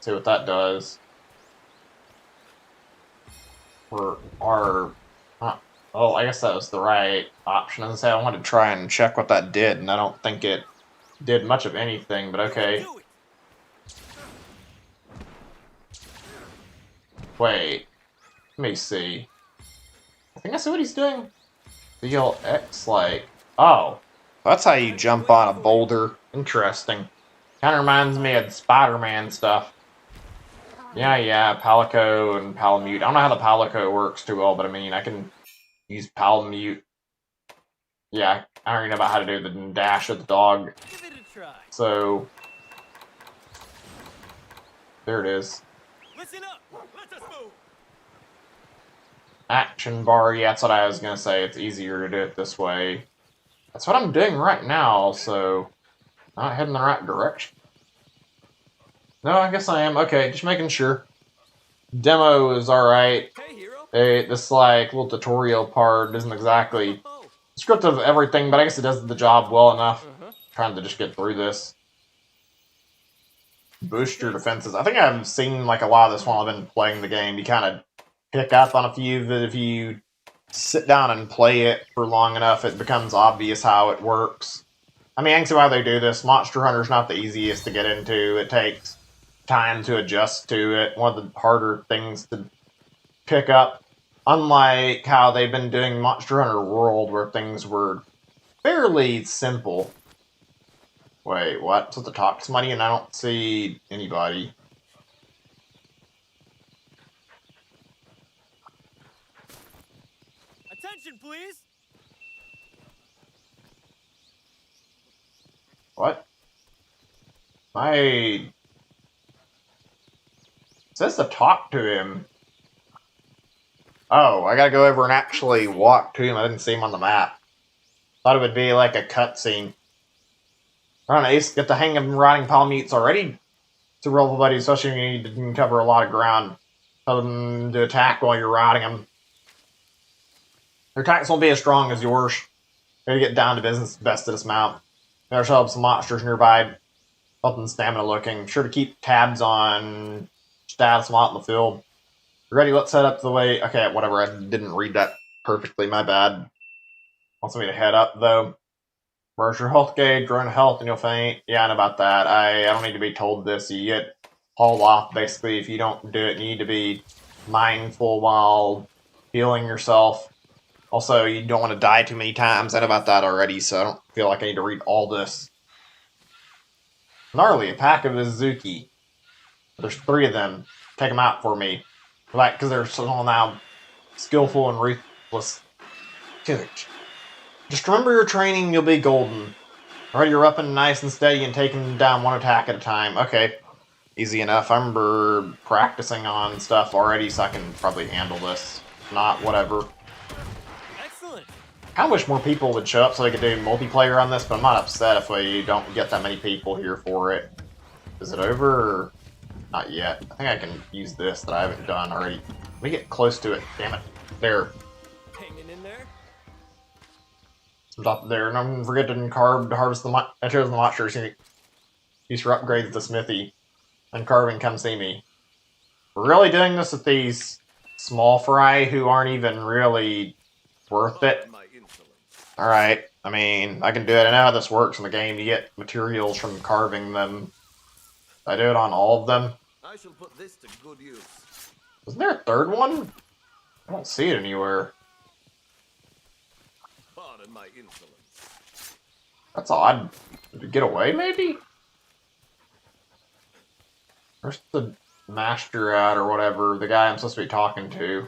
See what that does. For R. Oh, I guess that was the right option. As I say, I wanted to try and check what that did, and I don't think it did much of anything, but okay. Wait. Let me see. I think I see what he's doing. ZLX, like... Oh. That's how you jump on a boulder. Interesting. Kinda reminds me of Spider-Man stuff. Yeah, Palico and Palamute. I don't know how the Palico works too well, but I mean, I can use Palamute. Yeah, I don't even know about how to do the dash of the dog. Give it a try. So... There it is. Listen up. Let us move. Action bar, yeah, that's what I was gonna say. It's easier to do it this way. That's what I'm doing right now, so... Not heading the right direction. No, I guess I am. Okay, just making sure. Demo is alright. Hey, hero. This, like, little tutorial part isn't exactly descriptive of everything, but I guess it does the job well enough. Trying to just get through this. Boost your defenses. I think I've seen, like, a lot of this while I've been playing the game. You kind of pick up on a few that if you sit down and play it for long enough, it becomes obvious how it works. I mean, I can see why they do this. Monster Hunter's not the easiest to get into. It takes time to adjust to it. One of the harder things to pick up. Unlike how they've been doing Monster Hunter World, where things were fairly simple. Wait, what? So to talk to somebody and I don't see anybody. Attention, please. What? It says to talk to him. Oh, I gotta go over and actually walk to him. I didn't see him on the map. Thought it would be like a cutscene. I don't know, get the hang of riding Palamutes already. It's a roll buddy, especially when you need to cover a lot of ground. Tell them to attack while you're riding them. Their attacks won't be as strong as yours. Gotta get down to business best to dismount. There's help some monsters nearby. Helping stamina looking. Sure to keep tabs on stats them out in the field. Ready, let's set up the way. Okay, whatever, I didn't read that perfectly, my bad. Wants me to head up though. Where's your health gauge? Run health and you'll faint. Yeah, I know about that. I don't need to be told this. You get hauled off basically if you don't do it. You need to be mindful while healing yourself. Also, you don't want to die too many times. I know about that already, so I don't feel like I need to read all this. Gnarly, a pack of Izuki. There's 3 of them. Take them out for me. Like, because they're so now skillful and ruthless. Dude, just remember your training, you'll be golden. Alright, you're up and nice and steady and taking them down one attack at a time. Okay, easy enough. I remember practicing on stuff already, so I can probably handle this. If not, whatever. Excellent. I wish more people would show up so we could do multiplayer on this, but I'm not upset if we don't get that many people here for it. Is it over, or not yet? I think I can use this that I haven't done already. Let me get close to it. Damn it. There. Hanging in there. Up there. And don't forget to carve to harvest the the monsters. Use for upgrades to smithy. And carving, come see me. We're really doing this with these small fry who aren't even really worth it. Alright, I mean, I can do it. I know how this works in the game. You get materials from carving them. I do it on all of them. I shall put this to good use. Wasn't there a 3rd one? I don't see it anywhere. Pardon my insolence. That's odd. Did it get away, maybe? Where's the master at, or whatever? The guy I'm supposed to be talking to.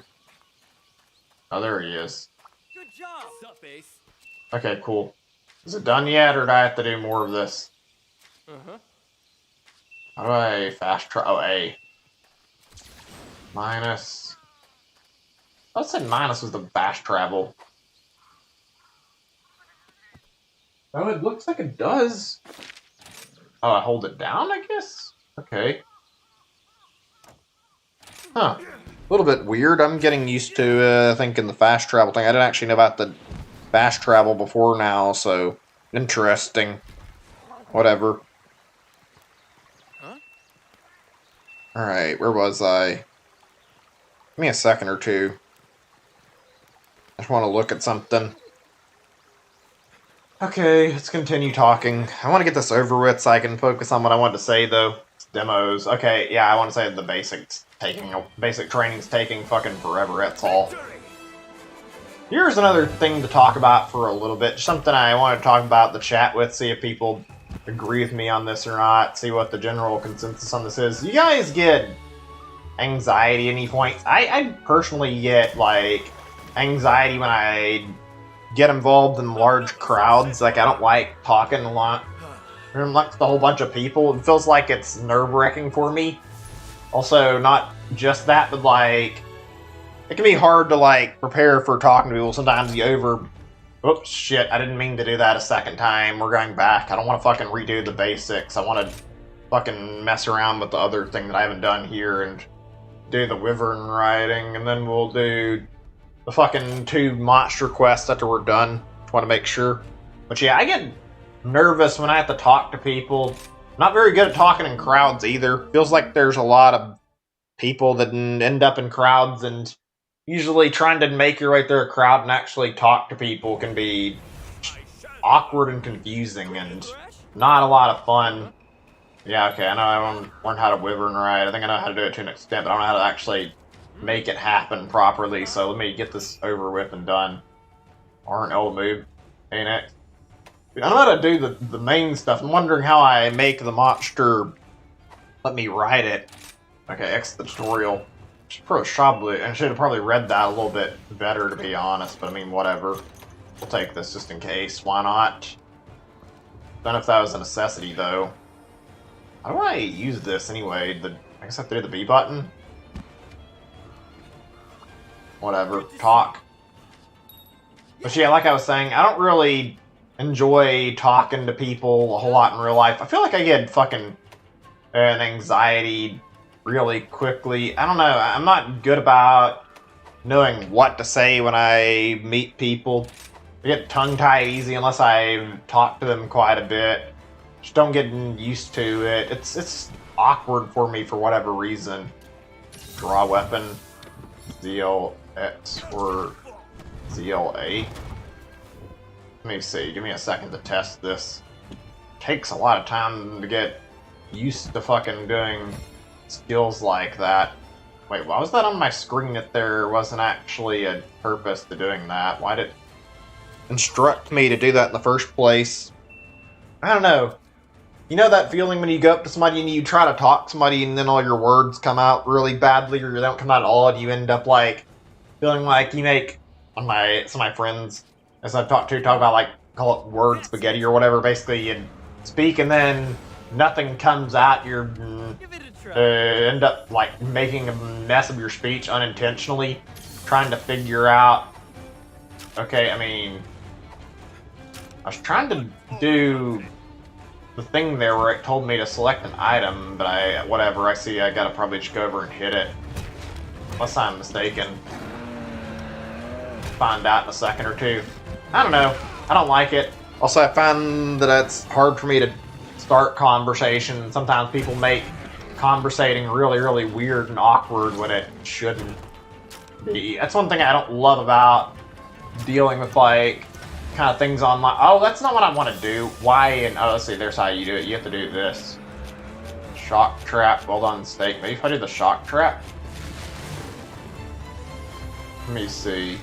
Oh, there he is. Good job. What's up, Ace? Okay, cool. Is it done yet, or do I have to do more of this? Uh-huh. How do I fast travel? Oh, A. Minus. I said minus was the fast travel. Oh, it looks like it does. Oh, I hold it down, I guess? Okay. Huh. A little bit weird. I'm getting used to thinking the fast travel thing. I didn't actually know about the fast travel before now, so interesting. Whatever. Huh? Alright, where was I? Give me a second or two. I just want to look at something. Okay, let's continue talking. I want to get this over with so I can focus on what I want to say, though. It's demos. Okay, yeah, I want to say the basic training's taking fucking forever, that's all. Here's another thing to talk about for a little bit. Something I want to talk about the chat with, see if people agree with me on this or not, see what the general consensus on this is. You guys get anxiety at any point? I personally get, like, anxiety when I get involved in large crowds. Like, I don't like talking a lot amongst a whole bunch of people. It feels like it's nerve-wracking for me. Also, not just that, but, like, it can be hard to, like, prepare for talking to people. Sometimes you oops, shit, I didn't mean to do that a second time. We're going back. I don't want to fucking redo the basics. I want to fucking mess around with the other thing that I haven't done here and do the wyvern riding, and then we'll do the fucking 2 monster quests after we're done. Just want to make sure. But yeah, I get nervous when I have to talk to people. Not very good at talking in crowds either. Feels like there's a lot of people that end up in crowds, and usually trying to make your way through a crowd and actually talk to people can be awkward and confusing and not a lot of fun. Yeah, okay, I know I want to learn how to wyvern ride. I think I know how to do it to an extent, but I don't know how to actually make it happen properly, so let me get this over with and done. R&L move. Hey, next. I know how to do the main stuff. I'm wondering how I make the monster let me ride it. Okay, X the tutorial. I should have probably read that a little bit better, to be honest, but I mean, whatever. We'll take this just in case. Why not? Don't know if that was a necessity, though. How do I use this anyway? I guess I have to do the B button? Whatever. Talk. But yeah, like I was saying, I don't really enjoy talking to people a whole lot in real life. I feel like I get fucking an anxiety really quickly. I don't know. I'm not good about knowing what to say when I meet people. I get tongue-tied easy unless I talk to them quite a bit. Just don't get used to it. It's awkward for me for whatever reason. Draw weapon. ZLX or ZLA. Let me see. Give me a second to test this. Takes a lot of time to get used to fucking doing skills like that. Wait, why was that on my screen if there wasn't actually a purpose to doing that? Why did it instruct me to do that in the first place? I don't know. You know that feeling when you go up to somebody and you try to talk to somebody and then all your words come out really badly or they don't come out at all and you end up like feeling like you make some of my friends as I've talked to talk about like call it word spaghetti or whatever. Basically, you speak and then nothing comes out. Give it a try. End up like making a mess of your speech unintentionally, trying to figure out. Okay, I mean, I was trying to do the thing there where it told me to select an item, but I see I gotta probably just go over and hit it. Unless I'm mistaken. Find out in a second or two. I don't know. I don't like it. Also, I find that it's hard for me to start conversation. Sometimes people make conversating really, really weird and awkward when it shouldn't be. That's one thing I don't love about dealing with like kind of things online. Oh, that's not what I want to do. Why? And oh, let's see. There's how you do it. You have to do this. Shock trap. Well done, steak. Maybe if I do the shock trap. Let me see.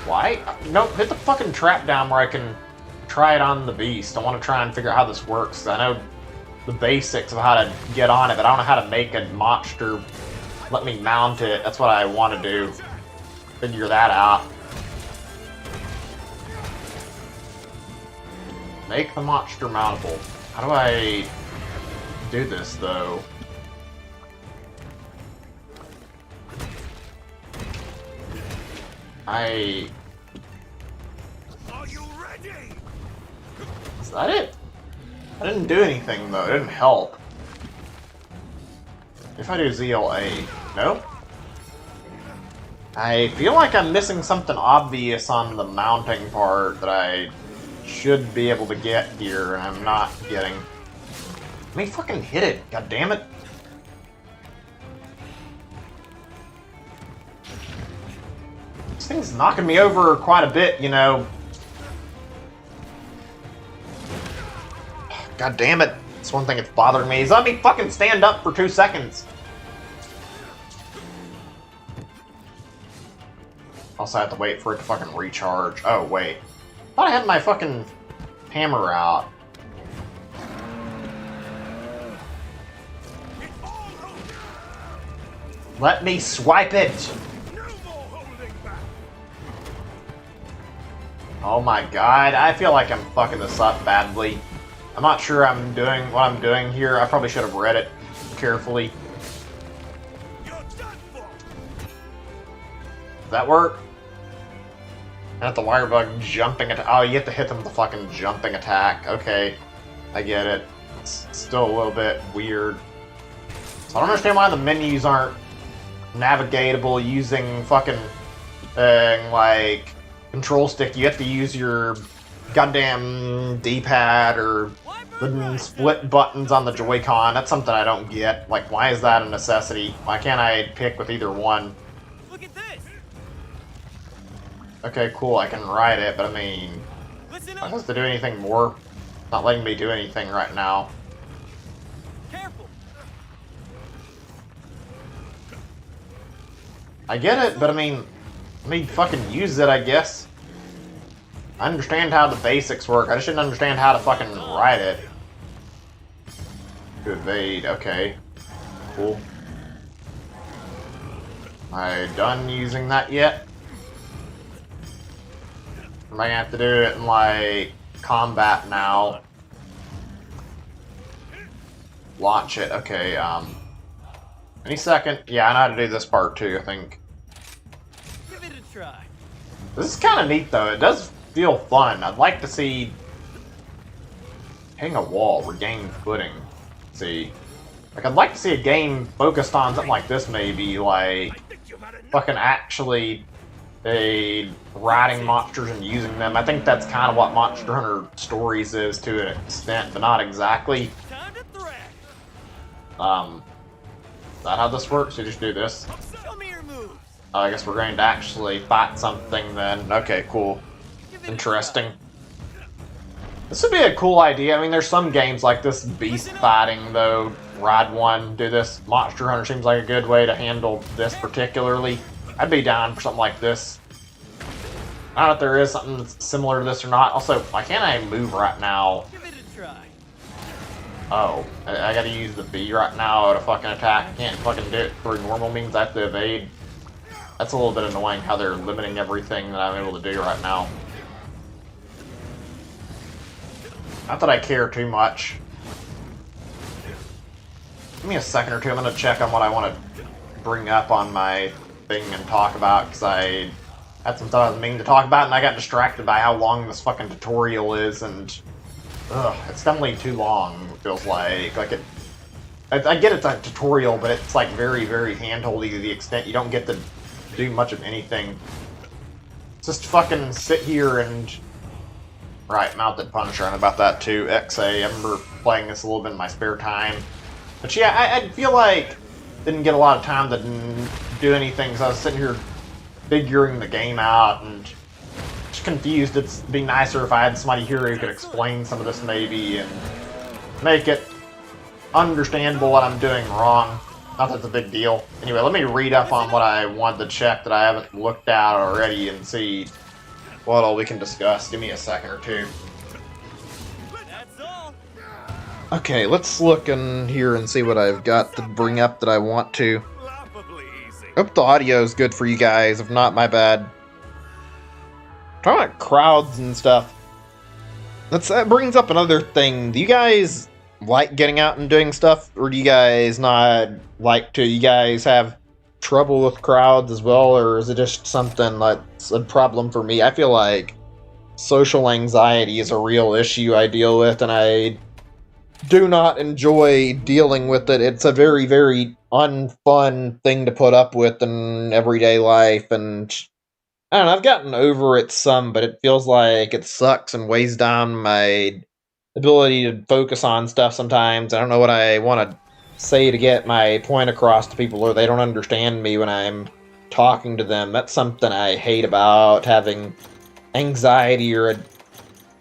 Why? Nope. Hit the fucking trap down where I can try it on the beast. I want to try and figure out how this works. I know the basics of how to get on it, but I don't know how to make a monster let me mount it. That's what I want to do. Figure that out. Make the monster mountable. How do I do this, though? Are you ready? Is that it? I didn't do anything, though. It didn't help. If I do ZLA. Nope. I feel like I'm missing something obvious on the mounting part that I should be able to get here, and I'm not getting. Let me fucking hit it, god damn it. This thing's knocking me over quite a bit, you know. God damn it. That's one thing that's bothering me is let me fucking stand up for 2 seconds. Also, I have to wait for it to fucking recharge. Oh, wait. I thought I had my fucking hammer out. Let me swipe it! Oh my god, I feel like I'm fucking this up badly. I'm not sure I'm doing what I'm doing here. I probably should have read it carefully. Does that work? Not the wire bug jumping attack. Oh, you have to hit them with the fucking jumping attack. Okay, I get it. It's still a little bit weird. So I don't understand why the menus aren't navigatable using fucking like control stick. You have to use your goddamn D-pad or the split buttons on the Joy-Con. That's something I don't get. Like, why is that a necessity? Why can't I pick with either one? Look at this. Okay, cool, I can ride it, but I mean, am I supposed to do anything more? It's not letting me do anything right now. Careful. I get it, but I mean, let me fucking use it, I guess. I understand how the basics work, I just didn't understand how to fucking ride it. To evade, okay. Cool. Am I done using that yet? Am I gonna have to do it in, like, combat now? Launch it, okay, any second. Yeah, I know how to do this part too, I think. Give it a try. This is kind of neat, though. It does feel fun. I'd like to see... Hitting a wall, regain footing. Let's see. Like, I'd like to see a game focused on something like this, maybe, like... Fucking actually... riding monsters and using them. I think that's kind of what Monster Hunter Stories is to an extent, but not exactly. Time to thrash. Is that how this works? You just do this? Show me your moves. Oh, I guess we're going to actually fight something then. Okay, cool. Interesting. This would be a cool idea. I mean, there's some games like this, beast fighting, though. Ride one, do this. Monster Hunter seems like a good way to handle this particularly. I'd be down for something like this. I don't know if there is something similar to this or not. Also, why can't I move right now? Give it a try. Oh, I gotta use the B right now to fucking attack. I can't fucking do it through normal means. I have to evade. That's a little bit annoying how they're limiting everything that I'm able to do right now. Not that I care too much. Give me a second or two. I'm gonna check on what I want to bring up on my thing and talk about, because I had some stuff I was meaning to talk about, and I got distracted by how long this fucking tutorial is, and it's definitely too long, it feels like. I get it's a tutorial, but it's like very, very handholdy to the extent you don't get to do much of anything. Just fucking sit here and... Right, Mounted Punisher, and about that too. XA, I remember playing this a little bit in my spare time. But yeah, I feel like didn't get a lot of time to do anything, so I was sitting here figuring the game out and just confused. It'd be nicer if I had somebody here who could explain some of this maybe and make it understandable what I'm doing wrong. Not that it's a big deal. Anyway, let me read up on what I wanted to check that I haven't looked at already and see what all we can discuss. Give me a second or two. That's all. Okay, let's look in here and see what I've got to bring up that I want to. Laughably easy. Hope the audio is good for you guys. If not, my bad. Talking about crowds and stuff. That brings up another thing. Do you guys like getting out and doing stuff, or do you guys not like to? You guys have trouble with crowds as well, or is it just something that's a problem for me? I feel like social anxiety is a real issue I deal with, and I do not enjoy dealing with it. It's a very, very unfun thing to put up with in everyday life, and I don't know, I've gotten over it some, but it feels like it sucks and weighs down my ability to focus on stuff sometimes. I don't know what I want to say to get my point across to people, or they don't understand me when I'm talking to them. That's something I hate about having anxiety or a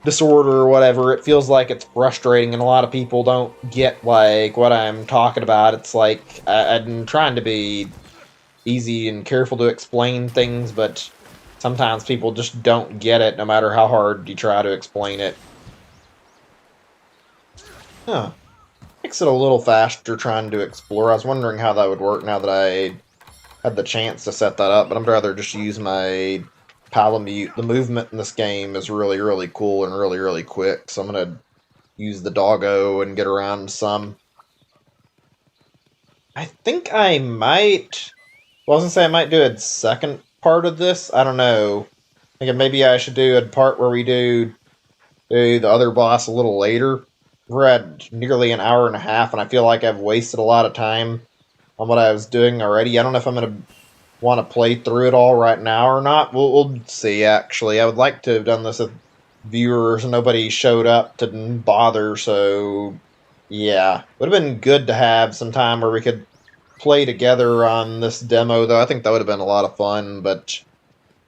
disorder or whatever. It feels like it's frustrating, and a lot of people don't get like what I'm talking about. It's like I'm trying to be easy and careful to explain things, but sometimes people just don't get it no matter how hard you try to explain it. Huh. Makes it a little faster trying to explore. I was wondering how that would work now that I had the chance to set that up, but I'd rather just use my Palamute. The movement in this game is really, really cool and really, really quick, so I'm going to use the doggo and get around some. I think I might... Well, I was going to say I might do a second part of this. I don't know. I think maybe I should do a part where we do the other boss a little later. We're at nearly an hour and a half, and I feel like I've wasted a lot of time on what I was doing already. I don't know if I'm going to want to play through it all right now or not. We'll see, actually. I would like to have done this with viewers, and nobody showed up to bother, so yeah. Would have been good to have some time where we could play together on this demo, though. I think that would have been a lot of fun, but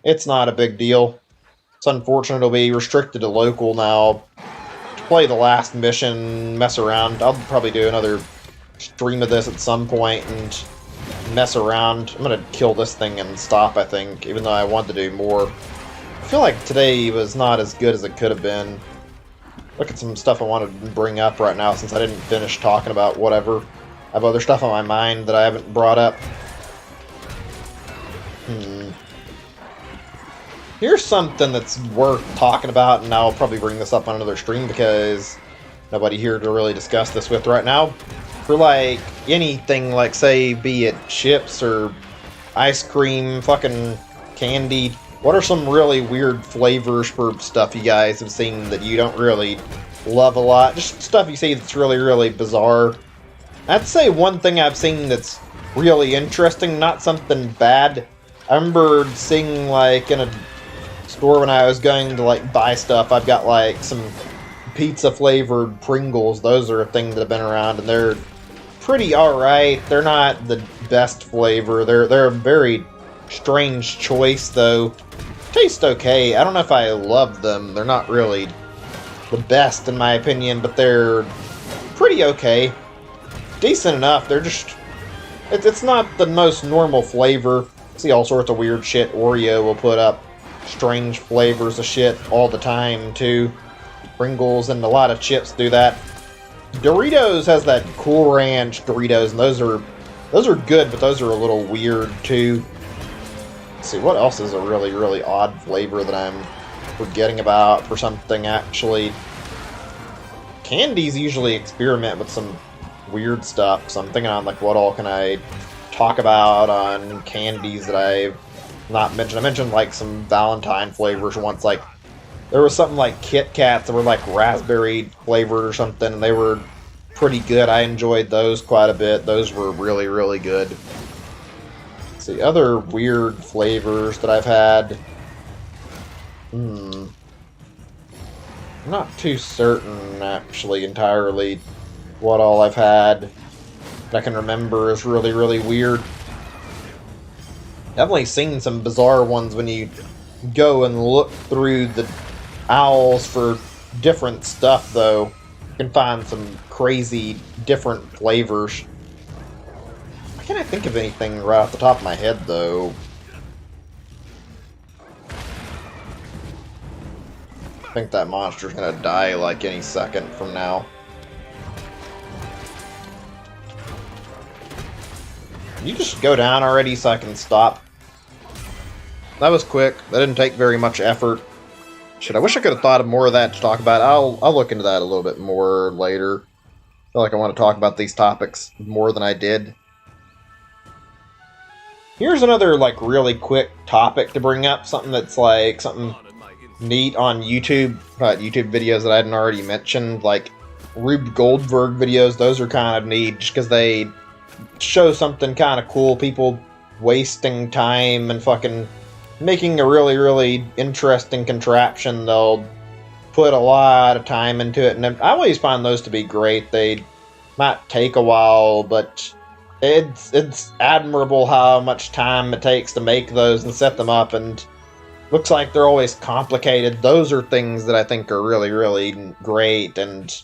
it's not a big deal. It's unfortunate it'll be restricted to local now. Play the last mission, mess around. I'll probably do another stream of this at some point and mess around. I'm gonna kill this thing and stop, I think, even though I want to do more. I feel like today was not as good as it could have been. Look at some stuff I wanted to bring up right now since I didn't finish talking about whatever. I have other stuff on my mind that I haven't brought up. Here's something that's worth talking about, and I'll probably bring this up on another stream because nobody here to really discuss this with right now. For like anything, like say, be it chips or ice cream, fucking candy, what are some really weird flavors for stuff you guys have seen that you don't really love a lot? Just stuff you see that's really, really bizarre. I'd say one thing I've seen that's really interesting, not something bad. I remember seeing like in a store when I was going to like buy stuff, I've got like some pizza flavored Pringles. Those are a thing that have been around, and they're pretty alright. They're not the best flavor. They're a very strange choice, though. Taste okay. I don't know if I love them. They're not really the best in my opinion, but they're pretty okay. Decent enough. They're just... It's not the most normal flavor. See all sorts of weird shit. Oreo will put up strange flavors of shit all the time, too. Pringles and a lot of chips do that. Doritos has that Cool Ranch Doritos, and those are good, but those are a little weird too. Let's see, what else is a really, really odd flavor that I'm forgetting about for something actually? Candies usually experiment with some weird stuff, so I'm thinking on like what all can I talk about on candies that I've not mentioned. I mentioned like some Valentine flavors once, like there was something like Kit Kats that were like raspberry flavored or something, and they were pretty good. I enjoyed those quite a bit. Those were really, really good. Let's see, other weird flavors that I've had. I'm not too certain, actually, entirely what all I've had that I can remember is really, really weird. Definitely seen some bizarre ones when you go and look through the owls for different stuff, though. You can find some crazy different flavors. Why can't I think of anything right off the top of my head, though? I think that monster's gonna die like any second from now. Can you just go down already so I can stop? That was quick. That didn't take very much effort. Shit, I wish I could have thought of more of that to talk about. I'll look into that a little bit more later. I feel like I want to talk about these topics more than I did. Here's another, like, really quick topic to bring up. Something that's, like, something neat on YouTube. YouTube videos that I hadn't already mentioned. Like, Rube Goldberg videos. Those are kind of neat just because they show something kind of cool. People wasting time and fucking making a really, really interesting contraption. They'll put a lot of time into it, and I always find those to be great. They might take a while, but it's admirable how much time it takes to make those and set them up, and looks like they're always complicated. Those are things that I think are really, really great, and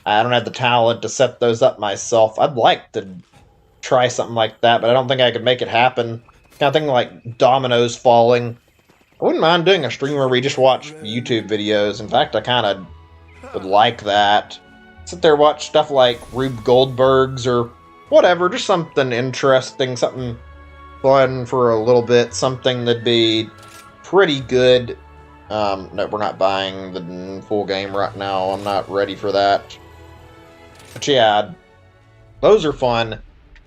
I don't have the talent to set those up myself. I'd like to try something like that, but I don't think I could make it happen. Kind of thing like dominoes falling. I wouldn't mind doing a stream where we just watch YouTube videos. In fact, I kind of would like that. Sit there, watch stuff like Rube Goldberg's or whatever, just something interesting, something fun for a little bit, something that'd be pretty good. No, we're not buying the full game right now. I'm not ready for that. But yeah, those are fun.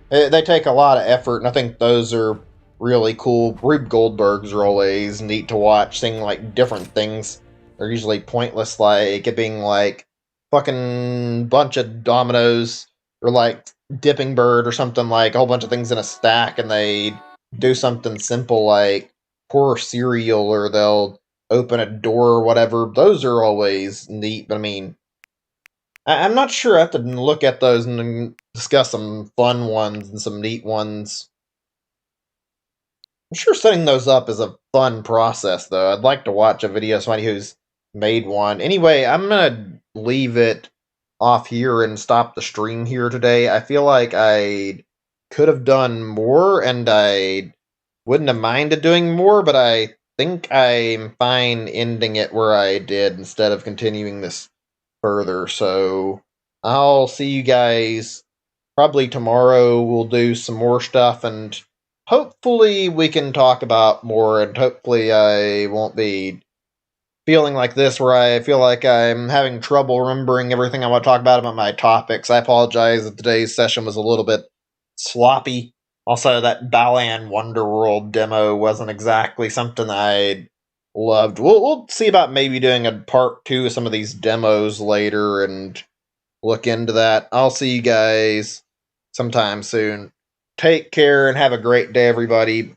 They take a lot of effort, and I think those are really cool. Rube Goldberg's are always neat to watch, seeing like different things. They're usually pointless, like it being like fucking bunch of dominoes or like Dipping Bird or something, like a whole bunch of things in a stack, and they do something simple like pour cereal or they'll open a door or whatever. Those are always neat, but I mean, I'm not sure. I have to look at those and discuss some fun ones and some neat ones. I'm sure setting those up is a fun process, though. I'd like to watch a video of somebody who's made one. Anyway, I'm gonna leave it off here and stop the stream here today. I feel like I could have done more, and I wouldn't have minded doing more, but I think I'm fine ending it where I did instead of continuing this further. So I'll see you guys probably tomorrow. We'll do some more stuff, and hopefully we can talk about more, and hopefully I won't be feeling like this where I feel like I'm having trouble remembering everything I want to talk about my topics. I apologize that today's session was a little bit sloppy. Also, that Balan Wonderworld demo wasn't exactly something I loved. We'll see about maybe doing a part 2 of some of these demos later and look into that. I'll see you guys sometime soon. Take care and have a great day, everybody.